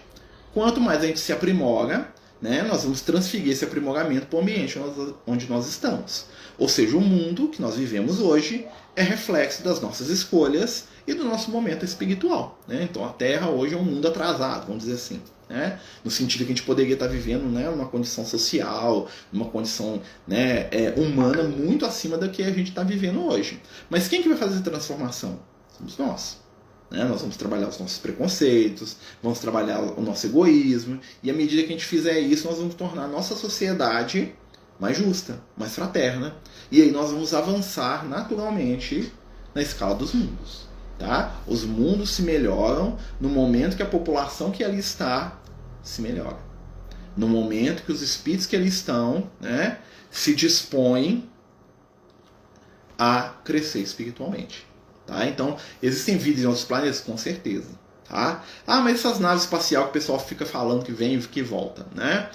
Quanto mais a gente se aprimora, né, nós vamos transferir esse aprimoramento para o ambiente onde nós estamos. Ou seja, o mundo que nós vivemos hoje é reflexo das nossas escolhas e do nosso momento espiritual, né? Então a Terra hoje é um mundo atrasado, vamos dizer assim, né? No sentido que a gente poderia estar vivendo, né, numa condição social, numa condição, né, humana muito acima da que a gente está vivendo hoje. Mas quem que vai fazer a transformação? Somos nós. Né? Nós vamos trabalhar os nossos preconceitos, vamos trabalhar o nosso egoísmo, e à medida que a gente fizer isso, nós vamos tornar a nossa sociedade mais justa, mais fraterna, e aí nós vamos avançar naturalmente na escala dos mundos. Tá? Os mundos se melhoram no momento que a população que ali está se melhora. No momento que os espíritos que ali estão, né, se dispõem a crescer espiritualmente. Tá? Então, existem vidas em outros planetas? Com certeza. Tá? Ah, mas essas naves espaciais que o pessoal fica falando que vem e que volta, né?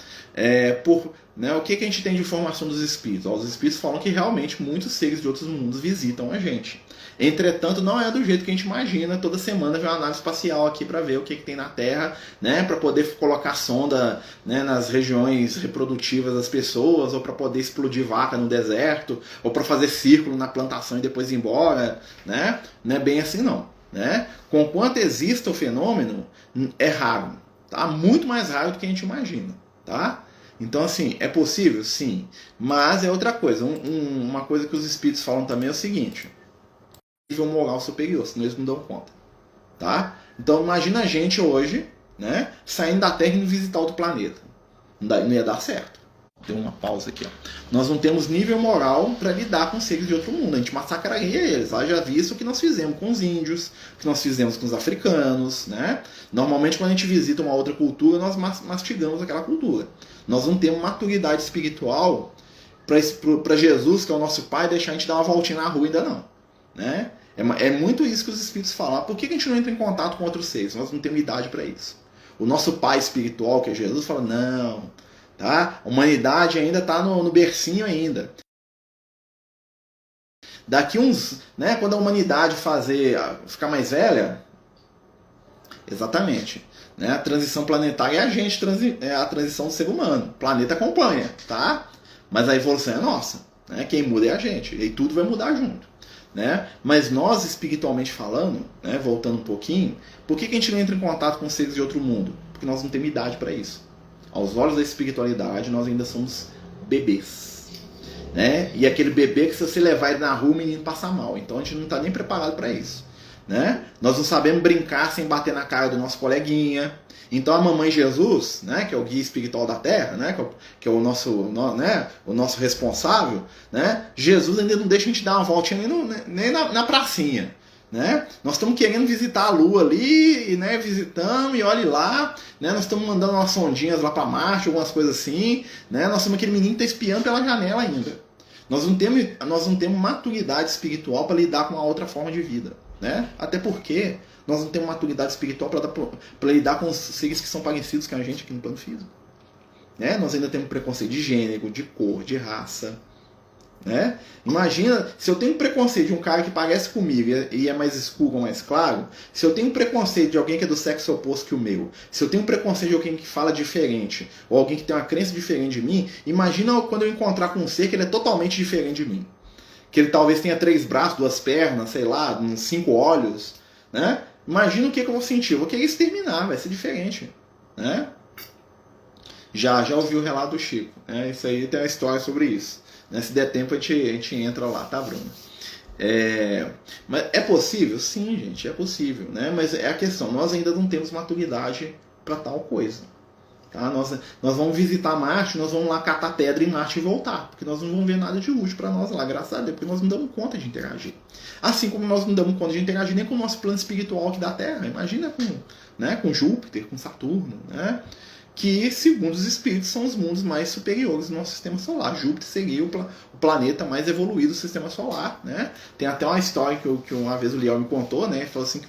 O que a gente tem de informação dos espíritos? Os espíritos falam que realmente muitos seres de outros mundos visitam a gente. Entretanto, não é do jeito que a gente imagina. Toda semana vem uma nave espacial aqui para ver o que tem na Terra, né? Para poder colocar sonda, né, nas regiões reprodutivas das pessoas, ou para poder explodir vaca no deserto, ou para fazer círculo na plantação e depois ir embora, né? Não é bem assim não. Né? Conquanto exista o fenômeno, é raro, tá? Muito mais raro do que a gente imagina, tá? Então, assim, é possível? Sim, mas é outra coisa. Uma coisa que os espíritos falam também é o seguinte: nível moral superior, senão eles não dão conta, tá? Então, imagina a gente hoje, né, saindo da Terra e indo visitar outro planeta. Não ia dar certo. Tem uma pausa aqui, ó. Nós não temos nível moral para lidar com seres de outro mundo. A gente massacraria eles. Já visto o que nós fizemos com os índios, o que nós fizemos com os africanos, né? Normalmente, quando a gente visita uma outra cultura, nós mastigamos aquela cultura. Nós não temos maturidade espiritual para Jesus, que é o nosso Pai, deixar a gente dar uma voltinha na rua ainda não, né? É muito isso que os espíritos falam. Por que a gente não entra em contato com outros seres? Nós não temos idade para isso. O nosso Pai espiritual, que é Jesus, fala: não. Tá? A humanidade ainda está no bercinho ainda. Daqui uns, né, quando a humanidade ficar mais velha, exatamente, né, a transição planetária é a transição do ser humano. O planeta acompanha, tá? Mas a evolução é nossa, né? Quem muda é a gente, e tudo vai mudar junto, né? Mas nós, espiritualmente falando, né, voltando um pouquinho, por que a gente não entra em contato com seres de outro mundo? Porque nós não temos idade para isso. Aos olhos da espiritualidade, nós ainda somos bebês, né? E aquele bebê que, se você levar ele na rua, o menino passa mal. Então a gente não está nem preparado para isso, né? Nós não sabemos brincar sem bater na cara do nosso coleguinha. Então a mamãe Jesus, né, que é o guia espiritual da Terra, né, que é o nosso responsável, né? Jesus ainda não deixa a gente dar uma voltinha nem na pracinha. Né? Nós estamos querendo visitar a Lua ali, né? Visitamos e olhe lá, né? Nós estamos mandando umas sondinhas lá para Marte, algumas coisas assim, né? Nós temos aquele menino que está espiando pela janela ainda. Nós não temos maturidade espiritual para lidar com a outra forma de vida, né? Até porque nós não temos maturidade espiritual para lidar com os seres que são parecidos com a gente aqui no plano físico, né? Nós ainda temos preconceito de gênero, de cor, de raça. Né? Imagina, se eu tenho preconceito de um cara que parece comigo e é mais escuro ou mais claro, se eu tenho preconceito de alguém que é do sexo oposto que o meu, se eu tenho preconceito de alguém que fala diferente, ou alguém que tem uma crença diferente de mim, imagina quando eu encontrar com um ser que ele é totalmente diferente de mim, que ele talvez tenha 3 braços, 2 pernas, sei lá, 5 olhos, né? Imagina o que eu vou sentir. Eu vou querer exterminar, vai ser diferente, né? Já ouvi o relato do Chico, né? Isso aí tem uma história sobre isso. Se der tempo, a gente entra lá, tá, Bruno? Mas é possível? Sim, gente, é possível, né? Mas é a questão, nós ainda não temos maturidade para tal coisa. Tá? Nós vamos visitar Marte, nós vamos lá catar pedra em Marte e voltar, porque nós não vamos ver nada de útil para nós lá, graças a Deus, porque nós não damos conta de interagir. Assim como nós não damos conta de interagir nem com o nosso plano espiritual aqui da Terra. Imagina com Júpiter, com Saturno, né? Que, segundo os espíritos, são os mundos mais superiores do nosso sistema solar. Júpiter seria o planeta mais evoluído do sistema solar, né? Tem até uma história que uma vez o Liel me contou, né? Falou assim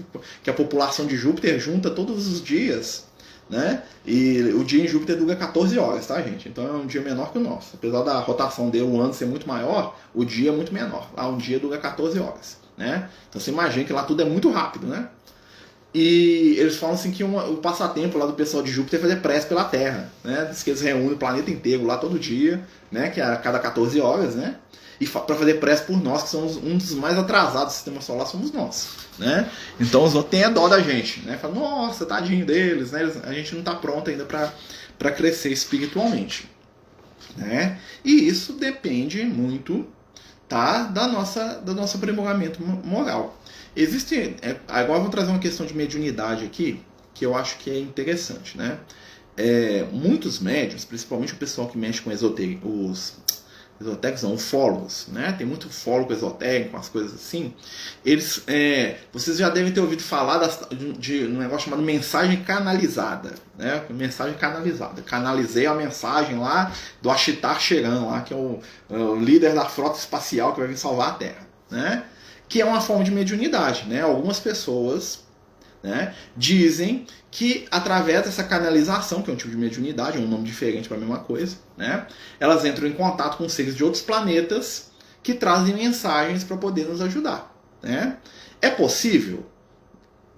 que a população de Júpiter junta todos os dias, né? E o dia em Júpiter dura 14 horas, tá, gente? Então é um dia menor que o nosso. Apesar da rotação dele, o ano ser muito maior, o dia é muito menor. Lá um dia dura 14 horas, né? Então você imagina que lá tudo é muito rápido, né? E eles falam assim que o passatempo lá do pessoal de Júpiter é fazer prece pela Terra, né? Diz que eles reúnem o planeta inteiro lá todo dia, né? Que é a cada 14 horas, né? E para fazer prece por nós, que somos um dos mais atrasados do sistema solar, somos nós, né? Então os outros têm a dó da gente, né? Falam, nossa, tadinho deles, né? A gente não está pronto ainda para crescer espiritualmente, né? E isso depende muito, tá? do nosso aprimoramento moral. Existe, agora eu vou trazer uma questão de mediunidade aqui, que eu acho que é interessante, né? Muitos médiuns, principalmente o pessoal que mexe com os esotéricos, não, ufólogos, né? Tem muito ufólogo esotérico, umas coisas assim. Eles, vocês já devem ter ouvido falar de um negócio chamado mensagem canalizada, né? Mensagem canalizada. Canalizei a mensagem lá do Ashtar Sheran, lá, que é o líder da frota espacial que vai vir salvar a Terra, né? Que é uma forma de mediunidade, né? Algumas pessoas, né, dizem que através dessa canalização, que é um tipo de mediunidade, é um nome diferente para a mesma coisa, né, elas entram em contato com seres de outros planetas que trazem mensagens para poder nos ajudar, né? É possível?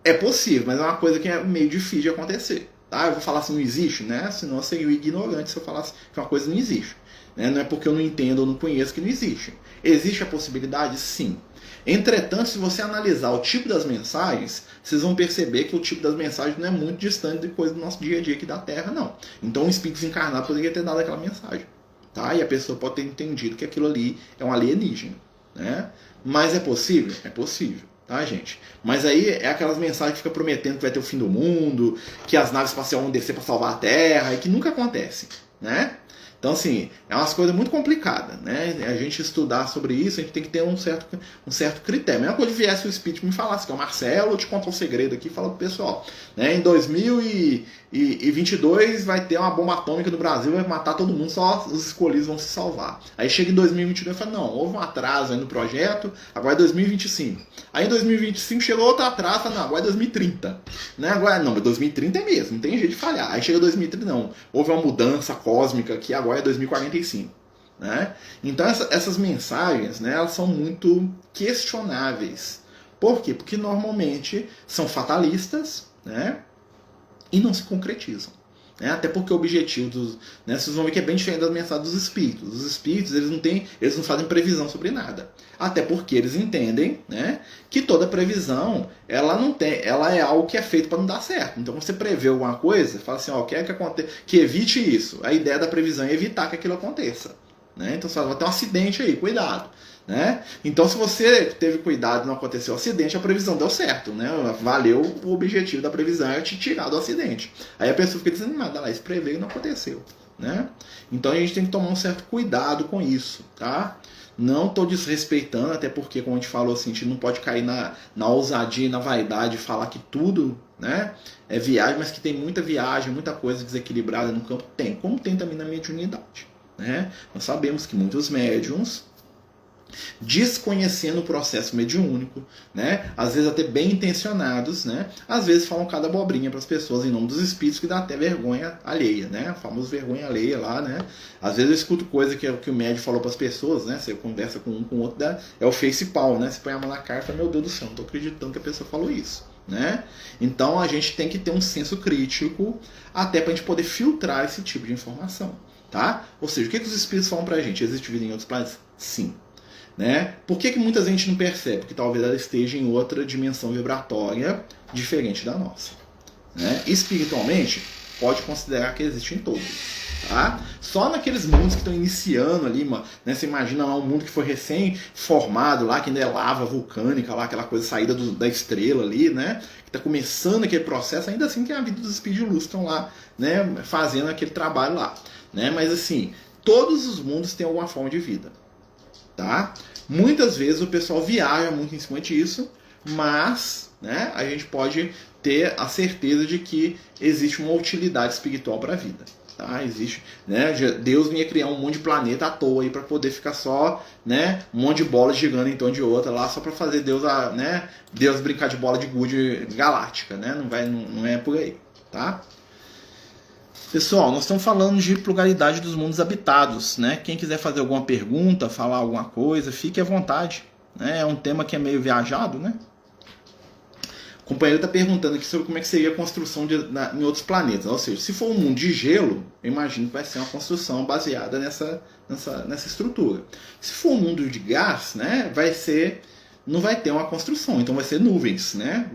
É possível, mas é uma coisa que é meio difícil de acontecer, tá? Eu vou falar assim, não existe, né? Senão eu seria ignorante se eu falasse que uma coisa não existe, né? Não é porque eu não entendo ou não conheço que não existe. Existe a possibilidade? Sim. Entretanto, se você analisar o tipo das mensagens, vocês vão perceber que o tipo das mensagens não é muito distante de coisa do nosso dia a dia aqui da Terra, não. Então, um espírito desencarnado poderia ter dado aquela mensagem, tá? E a pessoa pode ter entendido que aquilo ali é um alienígena, né? Mas é possível? É possível, tá, gente? Mas aí é aquelas mensagens que ficam prometendo que vai ter o fim do mundo, que as naves espaciais vão descer para salvar a Terra, e que nunca acontece, né? Então, assim, é umas coisas muito complicadas, né? A gente estudar sobre isso, a gente tem que ter um certo critério. A mesma coisa se viesse o espírito me falasse que é o Marcelo, eu te conto um segredo aqui e fala pro pessoal, né? Em 2022 vai ter uma bomba atômica no Brasil, vai matar todo mundo, só os escolhidos vão se salvar. Aí chega em 2022 e fala, não, houve um atraso aí no projeto, agora é 2025. Aí em 2025 chegou outro atraso, não, agora é 2030. Né? Agora, não, mas 2030 é mesmo, não tem jeito de falhar. Aí chega 2030, não, houve uma mudança cósmica que agora é 2045. Né? Então essas mensagens, né, elas são muito questionáveis. Por quê? Porque normalmente são fatalistas, né, e não se concretizam. Né? Até porque o objetivo dos... Né, vocês vão ver que é bem diferente das mensagens dos espíritos. Os espíritos eles não fazem previsão sobre nada. Até porque eles entendem, né, que toda previsão ela é algo que é feito para não dar certo. Então você prevê alguma coisa, fala assim, ó, quer que evite isso. A ideia da previsão é evitar que aquilo aconteça. Né? Então você fala, vai ter um acidente aí, cuidado. Né? Então se você teve cuidado e não aconteceu o acidente, a previsão deu certo, né? Valeu, o objetivo da previsão é te tirar do acidente. Aí a pessoa fica desanimada, lá, isso prevê e não aconteceu, né? Então a gente tem que tomar um certo cuidado com isso, tá? Não estou desrespeitando, até porque, como a gente falou assim, a gente não pode cair na ousadia e na vaidade de falar que tudo, né, é viagem, mas que tem muita viagem, muita coisa desequilibrada no campo, tem, como tem também na mediunidade, né? Nós sabemos que muitos médiuns, desconhecendo o processo mediúnico, né? Às vezes até bem intencionados, né? Às vezes falam cada abobrinha para as pessoas em nome dos espíritos que dá até vergonha alheia, né? A famosa vergonha alheia lá, né? Às vezes eu escuto coisa que o médium falou para as pessoas, né? Você conversa com um com o outro, é o face palm, né? Você põe a mão na cara e fala, meu Deus do céu, não estou acreditando que a pessoa falou isso, né? Então a gente tem que ter um senso crítico até para a gente poder filtrar esse tipo de informação, tá? Ou seja, o que os espíritos falam para a gente? Existe vida em outros planetas? Sim. Né? Por que muita gente não percebe? Porque talvez ela esteja em outra dimensão vibratória diferente da nossa. Né? Espiritualmente, pode considerar que existe em todos. Tá? Só naqueles mundos que estão iniciando ali, né? Você imagina lá um mundo que foi recém-formado, lá, que ainda é lava vulcânica, lá, aquela coisa saída da estrela ali, né? Que está começando aquele processo, ainda assim tem a vida dos espíritos de luz que estão lá, né? Fazendo aquele trabalho lá. Né? Mas assim, todos os mundos têm alguma forma de vida. Tá? Muitas vezes o pessoal viaja muito em cima disso, mas, né, a gente pode ter a certeza de que existe uma utilidade espiritual para a vida. Tá? Existe, né, Deus não ia criar um monte de planeta à toa para poder ficar só, né, um monte de bolas gigando em torno de outra lá só para fazer Deus, né, Deus brincar de bola de gude galáctica, né? Não é por aí, tá? Pessoal, nós estamos falando de pluralidade dos mundos habitados, né? Quem quiser fazer alguma pergunta, falar alguma coisa, fique à vontade, né? É um tema que é meio viajado, né? O companheiro está perguntando aqui sobre como é que seria a construção em outros planetas. Ou seja, se for um mundo de gelo, eu imagino que vai ser uma construção baseada nessa estrutura. Se for um mundo de gás, né, não vai ter uma construção, então vai ser nuvens, né?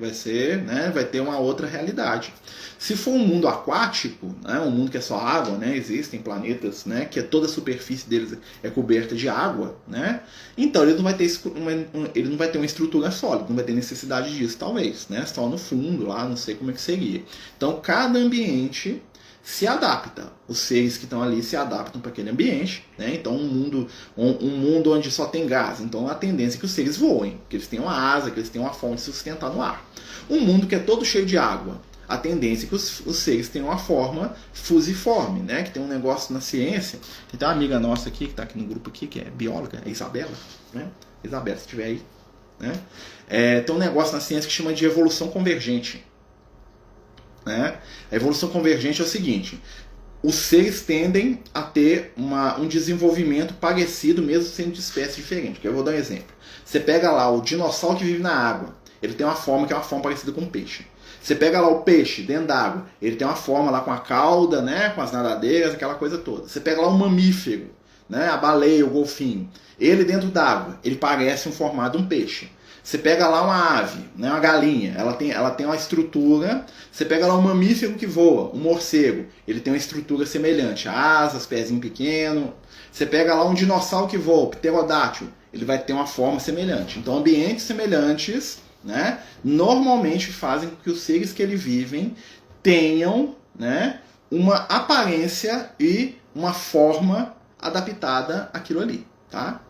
Vai ter uma outra realidade. Se for um mundo aquático, né, um mundo que é só água, né, existem planetas, né, que toda a superfície deles é coberta de água, né? Então ele não vai ter uma estrutura sólida, não vai ter necessidade disso, talvez, né? Só no fundo lá, não sei como é que seria. Então cada ambiente se adapta. Os seres que estão ali se adaptam para aquele ambiente, né? Então um mundo onde só tem gás, então a tendência é que os seres voem, que eles tenham uma asa, que eles tenham uma forma de se sustentar no ar. Um mundo que é todo cheio de água, a tendência é que os seres tenham uma forma fusiforme, né? Que tem um negócio na ciência. Tem uma amiga nossa aqui, que está aqui no grupo aqui, que é bióloga, é Isabela, né? Isabela, se estiver aí, né? Tem um negócio na ciência que chama de evolução convergente. Né? A evolução convergente é o seguinte: os seres tendem a ter um desenvolvimento parecido, mesmo sendo de espécies diferentes. Eu vou dar um exemplo. Você pega lá o dinossauro que vive na água, ele tem uma forma que é uma forma parecida com um peixe. Você pega lá o peixe dentro d'água, ele tem uma forma lá com a cauda, né, com as nadadeiras, aquela coisa toda. Você pega lá o mamífero, né, a baleia, o golfinho, ele dentro d'água, ele parece um formato de um peixe. Você pega lá uma ave, né, uma galinha, ela tem uma estrutura. Você pega lá um mamífero que voa, um morcego, ele tem uma estrutura semelhante, asas, pezinho pequeno. Você pega lá um dinossauro que voa, pterodáctilo, ele vai ter uma forma semelhante. Então ambientes semelhantes, né, normalmente fazem com que os seres que eles vivem tenham, né, uma aparência e uma forma adaptada àquilo ali, tá?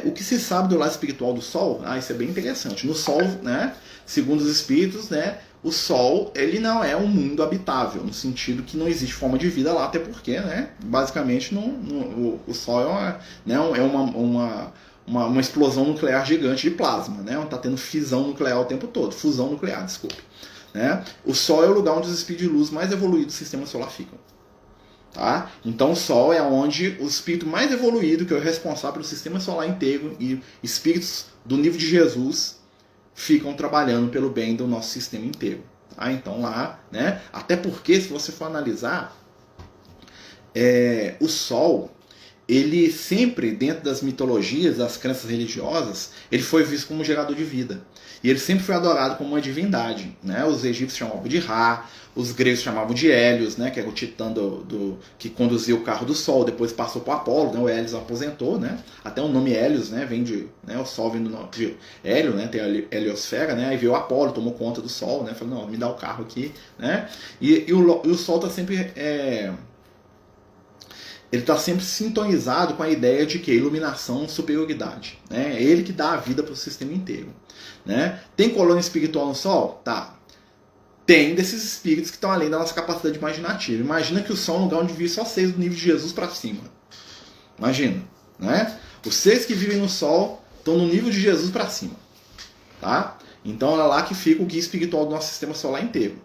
O que se sabe do lado espiritual do Sol, isso é bem interessante. No Sol, né, segundo os espíritos, né, o Sol ele não é um mundo habitável, no sentido que não existe forma de vida lá, até porque, né, basicamente o Sol é uma explosão nuclear gigante de plasma, né, está tendo fisão nuclear o tempo todo, fusão nuclear, desculpe. Né? O Sol é o lugar onde os espíritos de luz mais evoluídos do sistema solar ficam. Tá? Então o Sol é onde o espírito mais evoluído, que é o responsável pelo sistema solar inteiro, e espíritos do nível de Jesus ficam trabalhando pelo bem do nosso sistema inteiro. Tá? Então lá, né? Até porque, se você for analisar, o Sol, ele sempre, dentro das mitologias, das crenças religiosas, ele foi visto como um gerador de vida. E ele sempre foi adorado como uma divindade. Né? Os egípcios chamavam de Ra, os gregos chamavam de Hélios, né? Que era o titã que conduzia o carro do Sol, depois passou para o Apolo, né? O Hélios aposentou, né? Até o nome Hélios, né? Vem de, né? O Sol vem do nome de Hélio, né? Tem a heliosfera, né? Aí veio o Apolo, tomou conta do Sol, né? Falou, não, me dá o carro aqui, né? E o Sol está sempre... ele está sempre sintonizado com a ideia de que iluminação, superioridade. Né? É ele que dá a vida para o sistema inteiro. Né? Tem colônia espiritual no Sol? Tá. Tem desses espíritos que estão além da nossa capacidade imaginativa. Imagina que o Sol é um lugar onde vive só seres do nível de Jesus para cima. Imagina. Né? Os seres que vivem no Sol estão no nível de Jesus para cima. Tá? Então é lá que fica o guia espiritual do nosso sistema solar inteiro.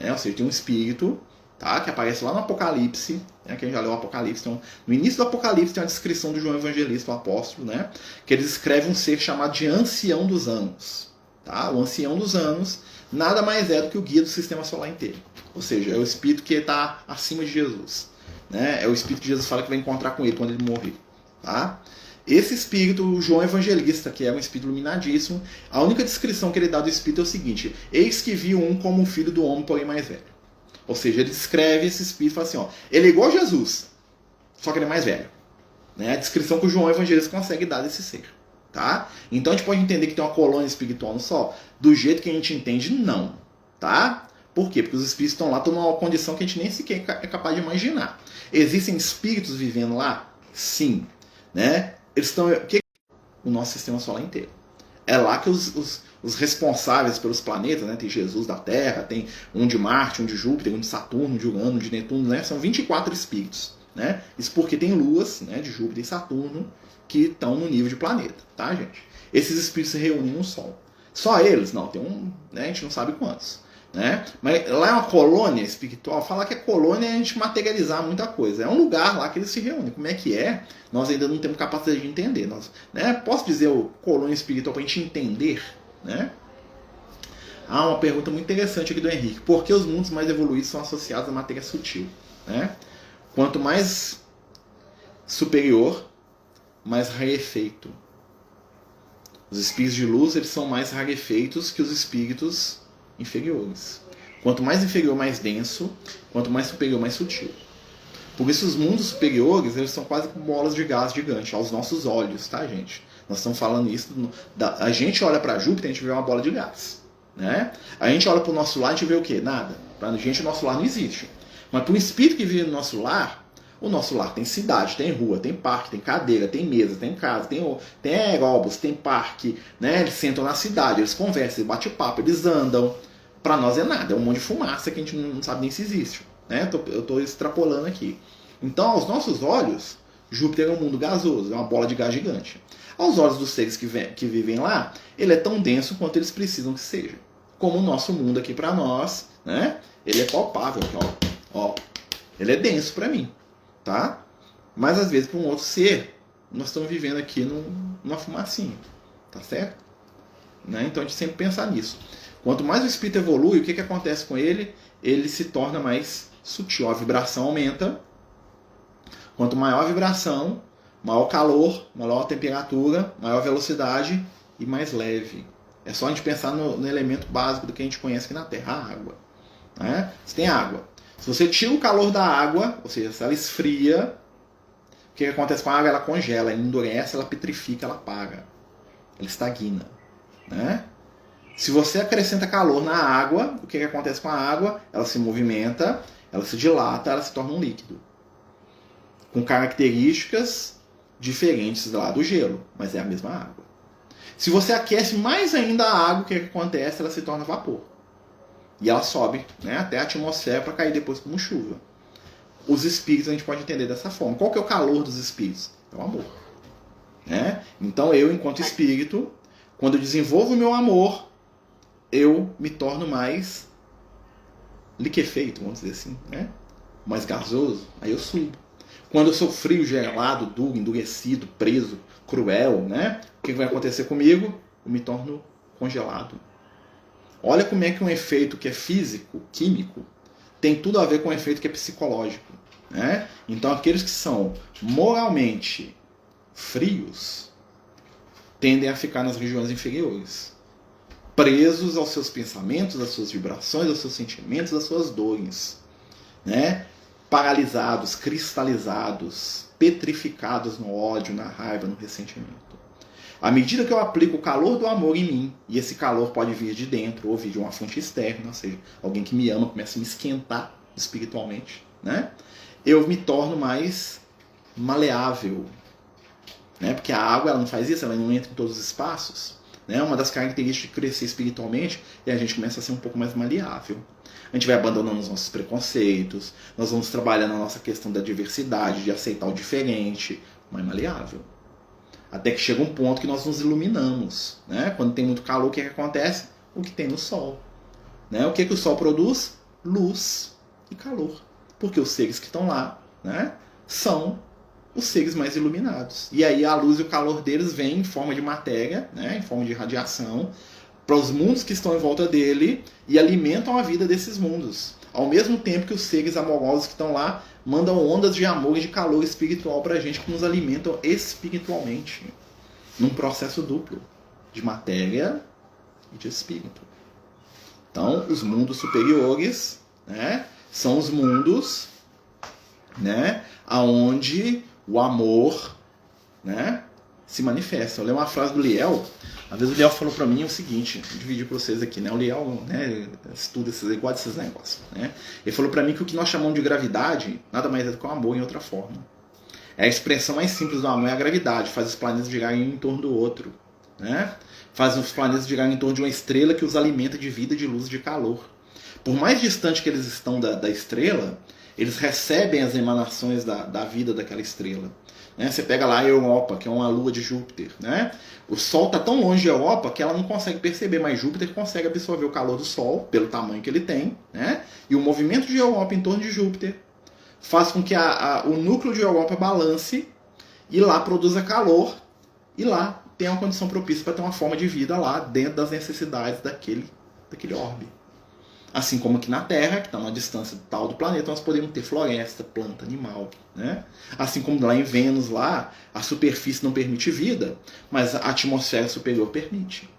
Ou seja, tem um espírito... Tá? Que aparece lá no Apocalipse, né? Quem já leu o Apocalipse, então, no início do Apocalipse tem uma descrição do João Evangelista, o apóstolo, né? Que ele descreve um ser chamado de Ancião dos Anos. Tá? O Ancião dos Anos nada mais é do que o guia do sistema solar inteiro. Ou seja, é o espírito que está acima de Jesus. Né? É o espírito que Jesus fala que vai encontrar com ele quando ele morrer. Tá? Esse espírito, o João Evangelista, que é um espírito iluminadíssimo, a única descrição que ele dá do espírito é o seguinte: eis que vi um como um filho do homem, porém mais velho. Ou seja, ele descreve esse espírito e fala assim, ó, ele é igual a Jesus, só que ele é mais velho. Né? A descrição que o João Evangelista consegue dar desse ser. Tá? Então a gente pode entender que tem uma colônia espiritual no Sol? Do jeito que a gente entende, não. Tá? Por quê? Porque os espíritos estão lá, estão numa condição que a gente nem sequer é capaz de imaginar. Existem espíritos vivendo lá? Sim. Né? Eles estão... O nosso sistema solar inteiro. É lá que os responsáveis pelos planetas, né? Tem Jesus da Terra, tem um de Marte, um de Júpiter, um de Saturno, um de Urano, um de Netuno, né? São 24 espíritos. Né? Isso porque tem luas, né, de Júpiter e Saturno que estão no nível de planeta, tá, gente? Esses espíritos se reúnem no Sol. Só eles? Não, tem né, a gente não sabe quantos. né? Mas lá é uma colônia espiritual. Falar que é colônia é a gente materializar muita coisa. É um lugar lá que eles se reúnem. Como é que é? Nós ainda não temos capacidade de entender. Nós, né? Posso dizer o colônia espiritual para a gente entender, né? Há uma pergunta muito interessante aqui do Henrique. Por que os mundos mais evoluídos são associados à matéria sutil? Né? Quanto mais superior, mais rarefeito. Os espíritos de luz, eles são mais rarefeitos que os espíritos inferiores. Quanto mais inferior, mais denso. Quanto mais superior, mais sutil. Por isso os mundos superiores, eles são quase como bolas de gás gigante aos nossos olhos, tá, gente? Nós estamos falando isso. A gente olha para Júpiter, a gente vê uma bola de gás. Né? A gente olha para o nosso lar, a gente vê o quê? Nada. Para a gente, o nosso lar não existe. Mas para o espírito que vive no nosso lar, o nosso lar tem cidade, tem rua, tem parque, tem cadeira, tem mesa, tem casa, tem aeróbus, tem parque. Né? Eles sentam na cidade, eles conversam, eles batem papo, eles andam. Para nós é nada, é um monte de fumaça que a gente não sabe nem se existe. Né? Eu estou extrapolando aqui. Então, aos nossos olhos, Júpiter é um mundo gasoso, é uma bola de gás gigante. Aos olhos dos seres que vivem lá, ele é tão denso quanto eles precisam que seja. Como o nosso mundo aqui para nós, né? Ele é palpável, ó. Ele é denso para mim, tá? Mas às vezes para um outro ser, nós estamos vivendo aqui numa fumacinha, tá certo? Né? Então a gente sempre pensa nisso. Quanto mais o espírito evolui, o que acontece com ele? Ele se torna mais sutil, a vibração aumenta. Quanto maior a vibração, maior calor, maior temperatura, maior velocidade e mais leve. É só a gente pensar no elemento básico do que a gente conhece aqui na Terra, a água. Né? Você tem água. Se você tira o calor da água, ou seja, se ela esfria, o que acontece com a água? Ela congela, ela endurece, ela petrifica, ela apaga. Ela estagna. Né? Se você acrescenta calor na água, o que acontece com a água? Ela se movimenta, ela se dilata, ela se torna um líquido. Com características diferentes lá do gelo, mas é a mesma água. Se você aquece mais ainda a água, o que acontece? Ela se torna vapor. E ela sobe, né, até a atmosfera para cair depois como chuva. Os espíritos a gente pode entender dessa forma. Qual que é o calor dos espíritos? É o amor. Né? Então eu, enquanto espírito, quando eu desenvolvo o meu amor, eu me torno mais liquefeito, vamos dizer assim, né? Mais gasoso, aí eu subo. Quando eu sou frio, gelado, duro, endurecido, preso, cruel, né? O que vai acontecer comigo? Eu me torno congelado. Olha como é que um efeito que é físico, químico, tem tudo a ver com um efeito que é psicológico. Né? Então aqueles que são moralmente frios tendem a ficar nas regiões inferiores, presos aos seus pensamentos, às suas vibrações, aos seus sentimentos, às suas dores. Né? Paralisados, cristalizados, petrificados no ódio, na raiva, no ressentimento. À medida que eu aplico o calor do amor em mim, e esse calor pode vir de dentro ou vir de uma fonte externa, ou seja, alguém que me ama começa a me esquentar espiritualmente, né? Eu me torno mais maleável. Né? Porque a água ela não faz isso, ela não entra em todos os espaços. Né? Uma das características de crescer espiritualmente é a gente começa a ser um pouco mais maleável. A gente vai abandonando os nossos preconceitos, nós vamos trabalhando a nossa questão da diversidade, de aceitar o diferente, mais maleável. Até que chega um ponto que nós nos iluminamos. Né? Quando tem muito calor, o que acontece? O que tem no Sol. Né? O que o Sol produz? Luz e calor. Porque os seres que estão lá, né, são os seres mais iluminados. E aí a luz e o calor deles vêm em forma de matéria, né, em forma de radiação, para os mundos que estão em volta dele e alimentam a vida desses mundos. Ao mesmo tempo que os seres amorosos que estão lá mandam ondas de amor e de calor espiritual para a gente, que nos alimentam espiritualmente. Num processo duplo, de matéria e de espírito. Então, os mundos superiores, né, são os mundos, né, onde o amor, né, se manifesta. Eu leio uma frase do Liel. Às vezes o Liel falou para mim o seguinte, vou dividir para vocês aqui, né? O Liel, né, estuda igual desses negócios, né? Ele falou para mim que o que nós chamamos de gravidade nada mais é do que o amor em outra forma. É a expressão mais simples do amor, é a gravidade, faz os planetas girarem em torno do outro, né? Faz os planetas girarem em torno de uma estrela que os alimenta de vida, de luz e de calor. Por mais distante que eles estão da estrela, eles recebem as emanações da vida daquela estrela. Né? Você pega lá a Europa, que é uma lua de Júpiter. Né? O Sol está tão longe de Europa que ela não consegue perceber, mas Júpiter consegue absorver o calor do Sol, pelo tamanho que ele tem. Né? E o movimento de Europa em torno de Júpiter faz com que o núcleo de Europa balance e lá produza calor e lá tem uma condição propícia para ter uma forma de vida lá dentro das necessidades daquele orbe. Assim como aqui na Terra, que está numa distância tal do planeta, nós podemos ter floresta, planta, animal. Né? Assim como lá em Vênus, lá, a superfície não permite vida, mas a atmosfera superior permite.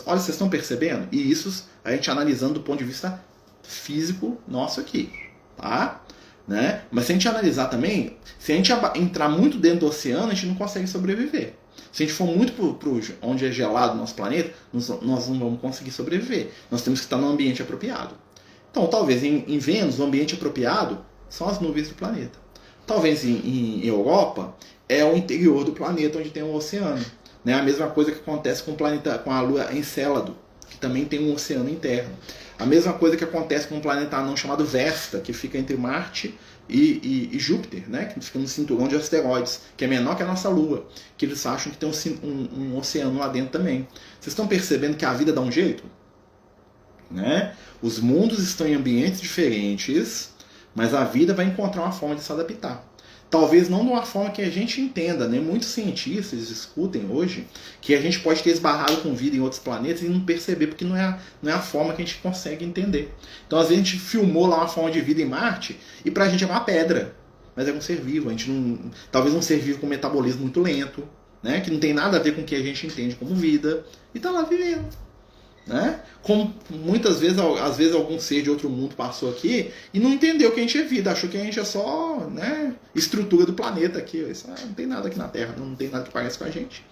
Olha, vocês estão percebendo? E isso a gente analisando do ponto de vista físico nosso aqui. Tá? Né? Mas se a gente analisar também, se a gente entrar muito dentro do oceano, a gente não consegue sobreviver. Se a gente for muito para onde é gelado o nosso planeta, nós não vamos conseguir sobreviver. Nós temos que estar num ambiente apropriado. Então, talvez em Vênus, o ambiente apropriado são as nuvens do planeta. Talvez em Europa, é o interior do planeta onde tem um oceano. Né? A mesma coisa que acontece com o planeta, com a Lua Encélado, que também tem um oceano interno. A mesma coisa que acontece com um planeta anão chamado Vesta, que fica entre Marte e Júpiter, né? Que fica no cinturão de asteroides, que é menor que a nossa Lua, que eles acham que tem um oceano lá dentro também. Vocês estão percebendo que a vida dá um jeito? Né? Os mundos estão em ambientes diferentes, mas a vida vai encontrar uma forma de se adaptar. Talvez não de uma forma que a gente entenda, né? Muitos cientistas discutem hoje que a gente pode ter esbarrado com vida em outros planetas e não perceber, porque não é a forma que a gente consegue entender. Então, às vezes, a gente filmou lá uma forma de vida em Marte e pra gente é uma pedra, mas é um ser vivo. A gente não, talvez um ser vivo com metabolismo muito lento, né? Que não tem nada a ver com o que a gente entende como vida, e tá lá vivendo. Né? Como muitas vezes, às vezes algum ser de outro mundo passou aqui e não entendeu que a gente é vida, achou que a gente é só, né, estrutura do planeta aqui. Isso, não tem nada aqui na Terra, não tem nada que parece com a gente.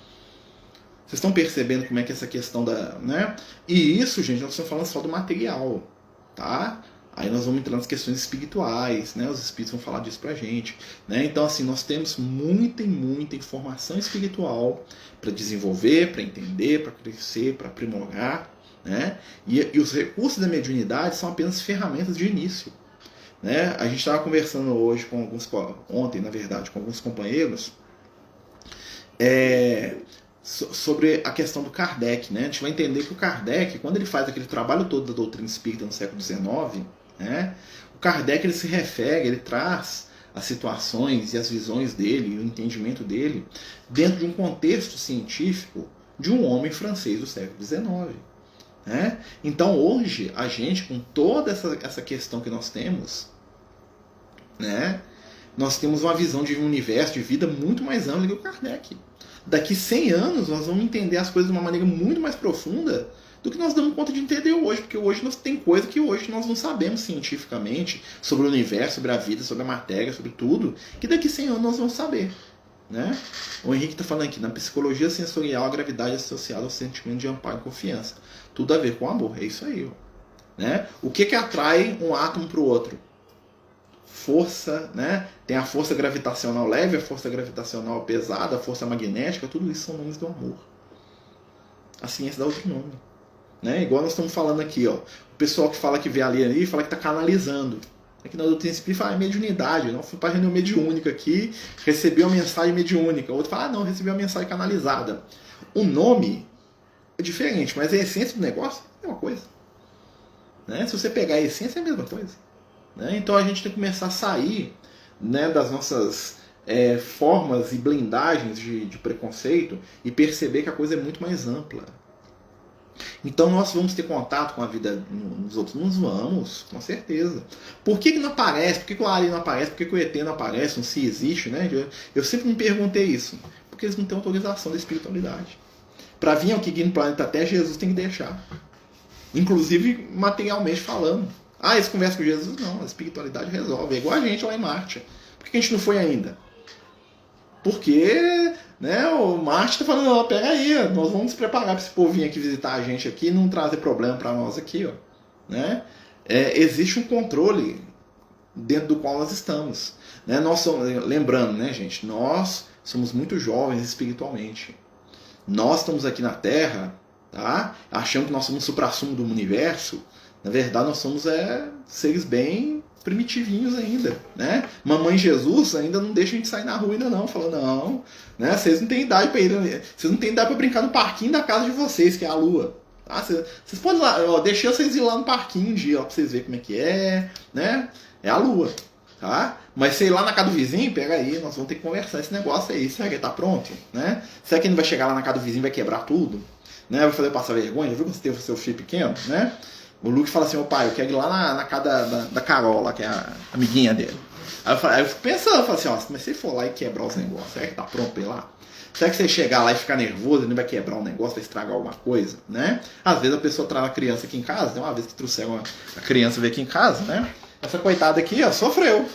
Vocês estão percebendo como é que essa questão da... Né? E isso, gente, nós estamos falando só do material. Tá? Aí nós vamos entrar nas questões espirituais, né? Os espíritos vão falar disso pra gente. Né? Então, assim, nós temos muita informação espiritual para desenvolver, para entender, para crescer, para aprimorar. Né? E os recursos da mediunidade são apenas ferramentas de início. Né? A gente estava conversando hoje ontem, na verdade, com alguns companheiros sobre a questão do Kardec. Né? A gente vai entender que o Kardec, quando ele faz aquele trabalho todo da doutrina espírita no século XIX, né? O Kardec ele se refere, ele traz as situações e as visões dele, o entendimento dele, dentro de um contexto científico de um homem francês do século XIX. Né? Então hoje a gente, com toda essa questão que nós temos, né, nós temos uma visão de um universo, de vida muito mais ampla que o Kardec. Daqui 100 anos nós vamos entender as coisas de uma maneira muito mais profunda do que nós damos conta de entender hoje, porque hoje tem coisa que hoje nós não sabemos cientificamente sobre o universo, sobre a vida, sobre a matéria, sobre tudo, que daqui 100 anos nós vamos saber. Né? O Henrique está falando aqui, na psicologia sensorial, a gravidade é associada ao sentimento de amparo e confiança. Tudo a ver com amor, é isso aí. Ó. Né? O que atrai um átomo para o outro? Força, né? Tem a força gravitacional leve, a força gravitacional pesada, a força magnética, tudo isso são nomes do amor. A ciência dá outro nome. Né? Igual nós estamos falando aqui, ó. O pessoal que fala que vê ali fala que está canalizando. Aqui na doutrina espírita fala mediunidade. Eu fui para a reunião mediúnica aqui, recebi uma mensagem mediúnica. O outro fala, não, recebi uma mensagem canalizada. O nome é diferente, mas a essência do negócio é uma coisa. Né? Se você pegar a essência, é a mesma coisa. Né? Então a gente tem que começar a sair, né, das nossas formas e blindagens de preconceito e perceber que a coisa é muito mais ampla. Então nós vamos ter contato com a vida nos outros mundos? Vamos, com certeza. Por que não aparece? Por que o Ari não aparece? Por que o ET não aparece? Não se existe, né? Eu sempre me perguntei isso. Porque eles não têm autorização da espiritualidade. Para vir aqui no planeta Terra, Jesus tem que deixar. Inclusive materialmente falando. Eles conversam com Jesus? Não, a espiritualidade resolve. É igual a gente lá em Marte. Por que a gente não foi ainda? Porque, né, o Marte está falando, pega aí, nós vamos nos preparar para esse povo vir aqui visitar a gente aqui e não trazer problema para nós aqui. Ó, né? Existe um controle dentro do qual nós estamos. Né? Lembrando, né, gente, nós somos muito jovens espiritualmente. Nós estamos aqui na Terra, tá? Achando que nós somos o suprassumo do universo, Na verdade, nós somos seres bem primitivinhos ainda, né? Mamãe Jesus ainda não deixa a gente sair na rua ainda não. Fala, não, né? Vocês não têm idade para ir, vocês não têm idade para brincar no parquinho da casa de vocês, que é a lua. Ah, vocês podem ir lá, ó, deixei vocês ir lá no parquinho um dia, ó, pra vocês verem como é que é, né? É a lua, tá? Mas sei lá na casa do vizinho, pega aí, nós vamos ter que conversar esse negócio aí. Será que ele tá pronto, né? Será que ele vai chegar lá na casa do vizinho e vai quebrar tudo? Né? Vai fazer passar vergonha? Já viu quando você teve o seu filho pequeno, né? O Luke fala assim, ô pai, eu quero ir lá na casa da Carol, lá, que é a amiguinha dele. Aí eu fico pensando, eu falo assim, ó, mas se ele for lá e quebrar os negócios, será que tá pronto pra ir lá? Será que você chegar lá e ficar nervoso, ele vai quebrar um negócio, vai estragar alguma coisa, né? Às vezes a pessoa traz a criança aqui em casa, tem uma vez que trouxeram a criança veio aqui em casa, né? Essa coitada aqui, ó, sofreu,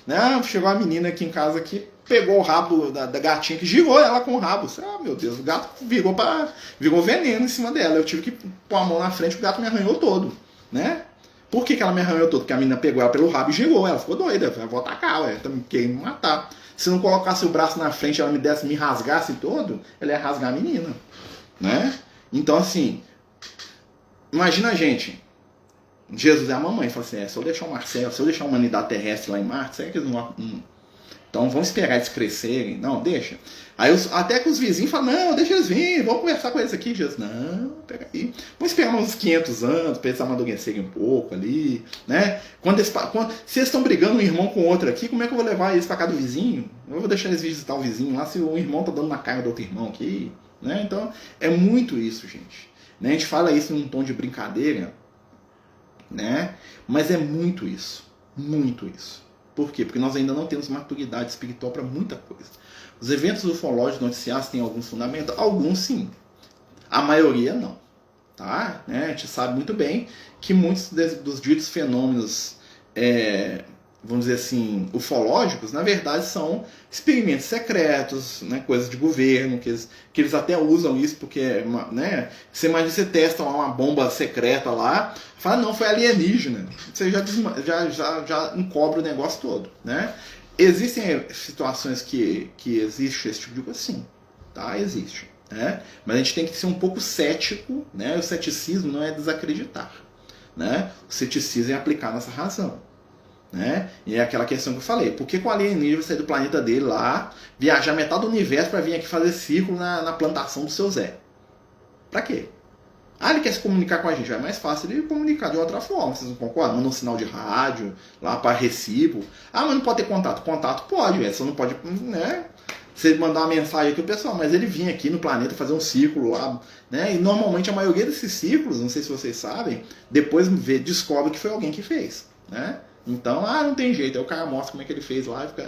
né? Chegou uma menina aqui em casa aqui, pegou o rabo da gatinha que girou ela com o rabo. Ah, meu Deus, o gato virou veneno em cima dela. Eu tive que pôr a mão na frente, o gato me arranhou todo, né? Por que ela me arranhou todo? Porque a menina pegou ela pelo rabo e girou. Ela ficou doida. Eu vou atacar, ela tá me querendo me matar. Se não colocasse o braço na frente, ela me rasgasse todo, ela ia rasgar a menina, né? Então, assim, imagina a gente. Jesus é a mamãe. Fala assim, se eu deixar o Marcelo, se eu deixar a humanidade terrestre lá em Marte, será que eles não... Então vamos esperar eles crescerem. Não, deixa. Aí até que os vizinhos falam, não, deixa eles virem, vamos conversar com eles aqui. Jesus, não, pega aí. Vamos esperar uns 500 anos para eles amadurecerem um pouco ali, né? Se eles estão brigando um irmão com o outro aqui, como é que eu vou levar eles para casa do vizinho? Eu vou deixar eles visitar o vizinho lá se o irmão tá dando na cara do outro irmão aqui, né? Então é muito isso, gente. Né? A gente fala isso num tom de brincadeira, né? Mas é muito isso. Muito isso. Por quê? Porque nós ainda não temos maturidade espiritual para muita coisa. Os eventos ufológicos noticiados têm alguns fundamentos? Alguns sim. A maioria não. Tá? Né? A gente sabe muito bem que muitos dos ditos fenômenos, vamos dizer assim, ufológicos, na verdade são experimentos secretos, né? Coisas de governo, que eles até usam isso porque, né? Você imagina, você testa lá uma bomba secreta lá, fala, não, foi alienígena. Você já encobre o negócio todo, né? Existem situações que existe esse tipo de coisa, sim, tá? Existe, né? Mas a gente tem que ser um pouco cético, né? O ceticismo não é desacreditar, né? O ceticismo é aplicar nossa razão, né? E é aquela questão que eu falei, por que o alienígena vai sair do planeta dele lá, viajar metade do universo para vir aqui fazer círculo na plantação do seu Zé? Pra quê? Ah, ele quer se comunicar com a gente, é mais fácil ele comunicar de outra forma, vocês não concordam? Manda um sinal de rádio lá para recibo. Ah, mas não pode ter contato. Contato pode, só não pode, né? Você mandar uma mensagem aqui, o pessoal, mas ele vinha aqui no planeta fazer um círculo lá, né? E normalmente a maioria desses círculos, não sei se vocês sabem, depois descobre que foi alguém que fez, né? Então, não tem jeito, aí o cara mostra como é que ele fez lá e fica,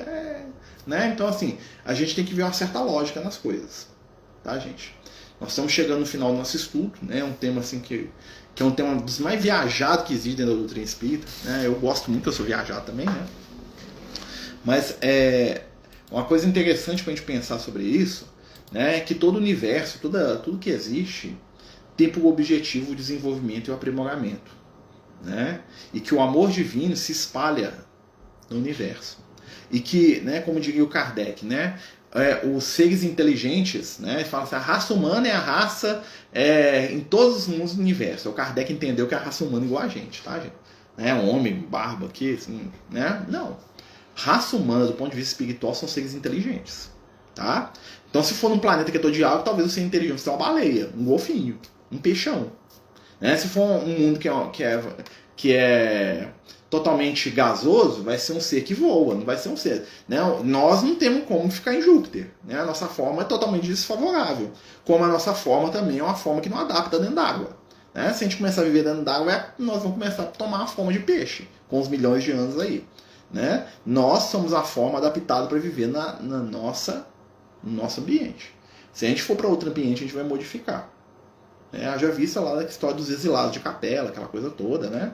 né? Então, assim, a gente tem que ver uma certa lógica nas coisas, tá, gente? Nós estamos chegando no final do nosso estudo, né? Um tema assim que é um tema dos mais viajados que existe dentro da doutrina espírita, né? Eu gosto muito, eu sou viajado também, né? Mas uma coisa interessante para a gente pensar sobre isso, né? É que todo o universo, tudo que existe, tem por objetivo o desenvolvimento e o aprimoramento, né? E que o amor divino se espalha no universo. E que, né, como diria o Kardec, né? Os seres inteligentes, né, fala assim, a raça humana é a raça em todos os mundos do universo. O Kardec entendeu que a raça humana é igual a gente, tá, gente? Né, homem, barba aqui, assim, né? Não. Raça humana, do ponto de vista espiritual, são seres inteligentes, tá? Então, se for num planeta que é todo de água, talvez o ser inteligente seja uma baleia, um golfinho, um peixão. Né? Se for um mundo que é totalmente gasoso, vai ser um ser que voa, não vai ser um ser, né? Nós não temos como ficar em Júpiter, né? A nossa forma é totalmente desfavorável, como a nossa forma também é uma forma que não adapta dentro d'água, né? Se a gente começar a viver dentro d'água, nós vamos começar a tomar a forma de peixe, com os milhões de anos aí, né? Nós somos a forma adaptada para viver no nosso ambiente. Se a gente for para outro ambiente, a gente vai modificar. Haja vista lá da história dos exilados de Capela, aquela coisa toda, né?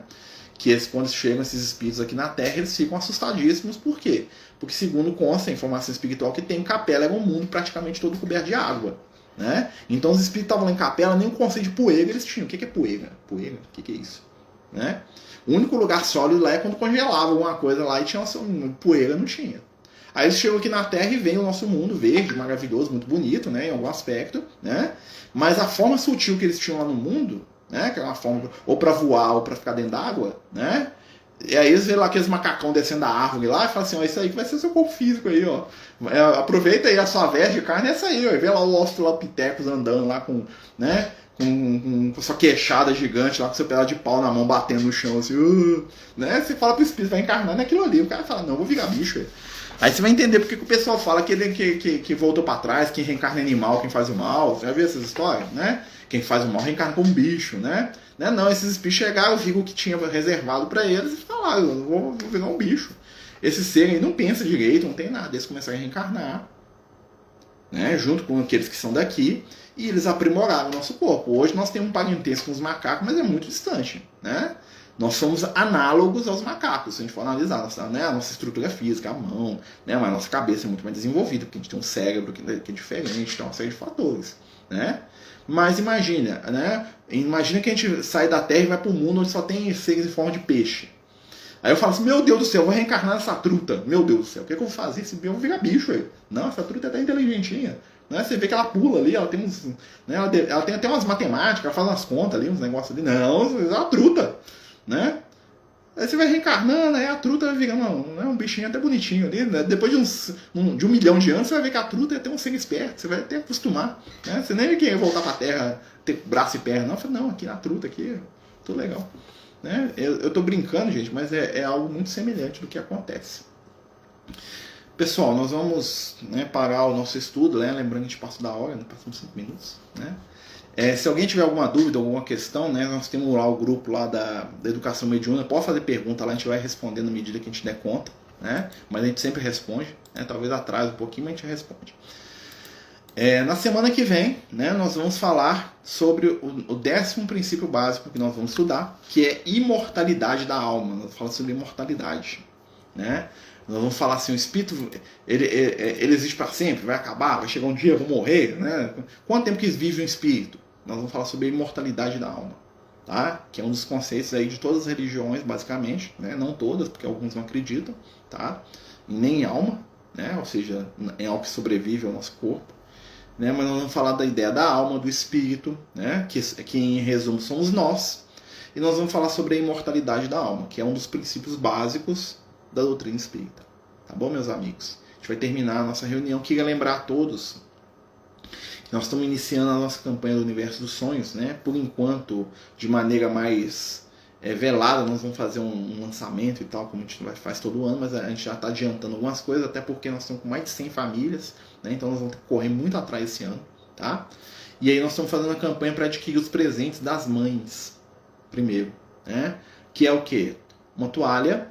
Que quando chegam esses espíritos aqui na Terra, eles ficam assustadíssimos. Por quê? Porque, segundo consta a informação espiritual que tem, Capela era um mundo praticamente todo coberto de água, né? Então os espíritos estavam lá em Capela, nem o conceito de poeira eles tinham. O que é poeira? Poeira? O que é isso? Né? O único lugar sólido lá é quando congelava alguma coisa lá e tinha poeira, não tinha. Aí eles chegam aqui na Terra e veem o nosso mundo verde, maravilhoso, muito bonito, né, em algum aspecto, né? Mas a forma sutil que eles tinham lá no mundo, né? Que é uma forma ou para voar ou para ficar dentro d'água, né? E aí eles vê lá aqueles macacão descendo da árvore lá e falam assim, ó, isso aí que vai ser seu corpo físico aí, ó. Aproveita aí a sua veste de carne, essa aí, ó. E vê lá o Australopithecus andando lá com, né? Com sua queixada gigante lá, com seu pedaço de pau na mão, batendo no chão, assim, né? Você fala pro espírito, vai encarnar naquilo ali. O cara fala, não, vou virar bicho, aí. Aí você vai entender porque que o pessoal fala que voltou pra trás, quem reencarna em animal, quem faz o mal. Você já viu essas histórias, né? Quem faz o mal reencarna como bicho, né? Não, esses bichos chegaram, viram o que tinha reservado pra eles e falaram, eu vou virar um bicho. Esse ser aí não pensa direito, não tem nada. Eles começaram a reencarnar, né? Junto com aqueles que são daqui, e eles aprimoraram o nosso corpo. Hoje nós temos um parentesco com os macacos, mas é muito distante, né? Nós somos análogos aos macacos, se a gente for analisar, né? A nossa estrutura física, a mão, né? Mas a nossa cabeça é muito mais desenvolvida, porque a gente tem um cérebro que é diferente, tem uma série de fatores, né? Mas imagina, né? Imagina que a gente sai da Terra e vai para o mundo onde só tem seres em forma de peixe. Aí eu falo assim, meu Deus do céu, eu vou reencarnar nessa truta. Meu Deus do céu, o que eu vou fazer? Eu vou virar bicho aí. Não, essa truta é até inteligentinha. Né? Você vê que ela pula ali, ela tem uns. Né? Ela tem até umas matemáticas, ela faz umas contas ali, uns negócios ali. Não, é uma truta. Né? Aí você vai reencarnando, aí a truta vai virando um bichinho até bonitinho ali. Né? Depois de um milhão de anos, você vai ver que a truta é até um ser esperto, você vai até acostumar. Né? Você nem vai querer voltar pra Terra, ter braço e perna. Não, eu falei, não, aqui na truta, aqui, tudo legal. Né? Eu tô brincando, gente, mas é algo muito semelhante do que acontece. Pessoal, nós vamos, né, parar o nosso estudo, né? Lembrando que a gente passa da hora, né? Passamos 5 minutos. Né? Se alguém tiver alguma dúvida, alguma questão, né, nós temos lá o grupo lá da Educação Mediúnica, pode fazer pergunta lá, a gente vai respondendo à medida que a gente der conta, né? Mas a gente sempre responde, né? Talvez atrase um pouquinho, mas a gente responde. Na semana que vem, né, nós vamos falar sobre o 10º princípio básico que nós vamos estudar, que é imortalidade da alma. Nós vamos falar sobre imortalidade. Né? Nós vamos falar assim, o espírito ele existe para sempre, vai acabar, vai chegar um dia, eu vou morrer. Né? Quanto tempo que vive um espírito? Nós vamos falar sobre a imortalidade da alma. Tá? Que é um dos conceitos aí de todas as religiões, basicamente. Né? Não todas, porque alguns não acreditam. Tá? E nem em alma, né? Ou seja, em algo que sobrevive ao nosso corpo. Né, mas nós vamos falar da ideia da alma, do espírito, né, que em resumo somos nós, e nós vamos falar sobre a imortalidade da alma, que é um dos princípios básicos da doutrina espírita. Tá bom, meus amigos? A gente vai terminar a nossa reunião. Queria lembrar a todos que nós estamos iniciando a nossa campanha do Universo dos Sonhos, né? Por enquanto, de maneira mais velada, nós vamos fazer um lançamento e tal, como a gente faz todo ano, mas a gente já está adiantando algumas coisas, até porque nós estamos com mais de 100 famílias, né? Então nós vamos ter que correr muito atrás esse ano, tá? E aí nós estamos fazendo uma campanha para adquirir os presentes das mães, primeiro, né? Que é o quê? Uma toalha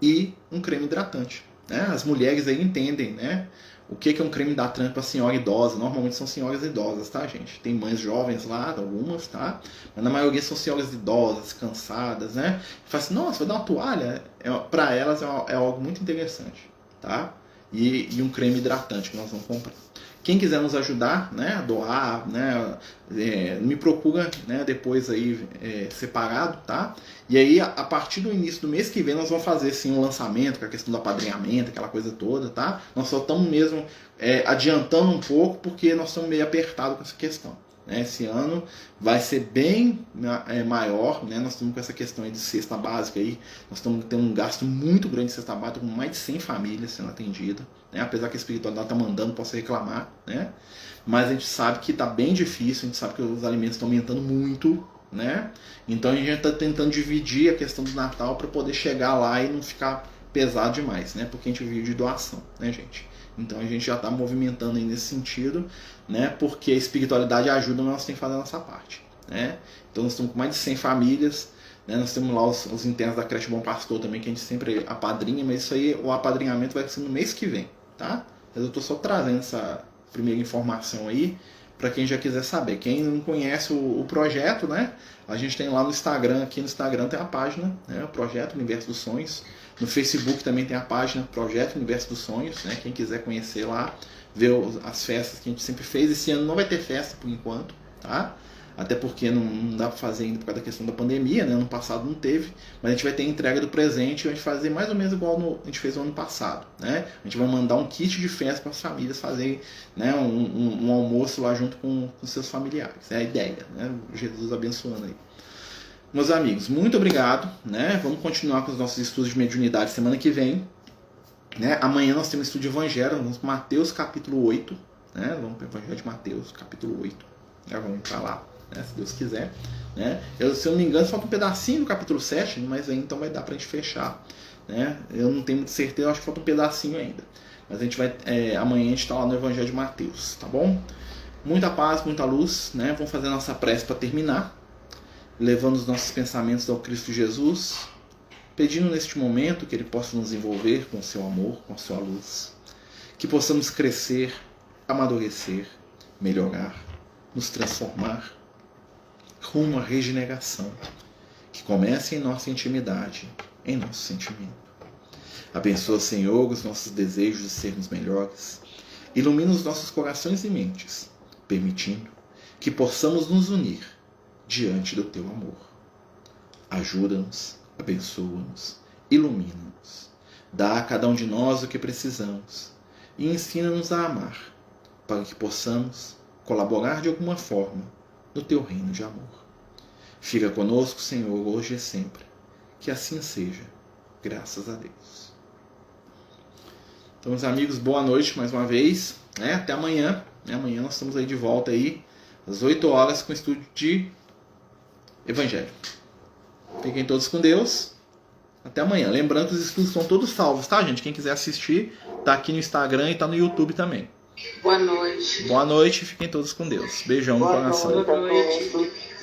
e um creme hidratante, né? As mulheres aí entendem, né? O que é um creme hidratante para senhora idosa? Normalmente são senhoras idosas, tá, gente? Tem mães jovens lá, algumas, tá? Mas na maioria são senhoras idosas, cansadas, né? Fala assim, nossa, vai dar uma toalha? Para elas é algo muito interessante, tá? E um creme hidratante que nós vamos comprar. Quem quiser nos ajudar, né, a doar, né, me procura, né, depois aí separado, tá? E aí, a partir do início do mês que vem, nós vamos fazer sim um lançamento, com a questão do apadrinhamento, aquela coisa toda, tá? Nós só estamos mesmo adiantando um pouco, porque nós estamos meio apertados com essa questão. Né? Esse ano vai ser bem maior, né? Nós estamos com essa questão aí de cesta básica aí, nós estamos tendo um gasto muito grande de cesta básica, com mais de 100 famílias sendo atendidas, né? Apesar que a espiritualidade está mandando, posso reclamar, né? Mas a gente sabe que está bem difícil, a gente sabe que os alimentos estão aumentando muito, né? Então a gente está tentando dividir a questão do Natal para poder chegar lá e não ficar pesado demais, né? Porque a gente vive de doação, né, gente? Então a gente já está movimentando aí nesse sentido, né? Porque a espiritualidade ajuda, mas nós temos que fazer a nossa parte, né? Então nós estamos com mais de 100 famílias, né? Nós temos lá os internos da creche Bom Pastor também, que a gente sempre apadrinha, mas isso aí, o apadrinhamento vai ser no mês que vem, tá? Mas eu estou só trazendo essa primeira informação aí, para quem já quiser saber. Quem não conhece o projeto, né? A gente tem lá no Instagram, aqui no Instagram tem a página, né? O Projeto Universo dos Sonhos. No Facebook também tem a página Projeto Universo dos Sonhos, né? Quem quiser conhecer lá, ver as festas que a gente sempre fez. Esse ano não vai ter festa por enquanto, tá? até porque não dá para fazer ainda por causa da questão da pandemia, né? Ano passado não teve, mas a gente vai ter a entrega do presente e a gente vai fazer mais ou menos igual a gente fez no ano passado, né? A gente vai mandar um kit de festa para as famílias fazerem, né, um almoço lá junto com seus familiares. É a ideia, né? Jesus abençoando aí. Meus amigos, muito obrigado, né? Vamos continuar com os nossos estudos de mediunidade semana que vem, né? Amanhã nós temos estudo de Evangelho, vamos para Mateus capítulo 8, né? Vamos para o Evangelho de Mateus capítulo 8, já vamos para lá, né? Se Deus quiser, né? Se eu não me engano, falta um pedacinho do capítulo 7, mas aí então vai dar para a gente fechar, né? Eu não tenho muita certeza, acho que falta um pedacinho ainda, mas a gente vai, amanhã a gente está lá no Evangelho de Mateus, tá bom? Muita paz, muita luz, né? Vamos fazer a nossa prece para terminar, levando os nossos pensamentos ao Cristo Jesus, pedindo neste momento que Ele possa nos envolver com o seu amor, com a sua luz, que possamos crescer, amadurecer, melhorar, nos transformar rumo à regeneração, que comece em nossa intimidade, em nosso sentimento. Abençoa, Senhor, os nossos desejos de sermos melhores, ilumina os nossos corações e mentes, permitindo que possamos nos unir diante do Teu amor. Ajuda-nos, abençoa-nos, ilumina-nos, dá a cada um de nós o que precisamos e ensina-nos a amar, para que possamos colaborar de alguma forma no Teu reino de amor. Fica conosco, Senhor, hoje e sempre. Que assim seja, graças a Deus. Então, meus amigos, boa noite mais uma vez, né? Até amanhã. Amanhã nós estamos aí de volta aí, às 8 horas, com o estudo de Evangelho. Fiquem todos com Deus. Até amanhã. Lembrando que os estudos estão todos salvos, tá, gente? Quem quiser assistir, tá aqui no Instagram e tá no YouTube também. Boa noite. Boa noite. Fiquem todos com Deus. Beijão no coração. Boa noite.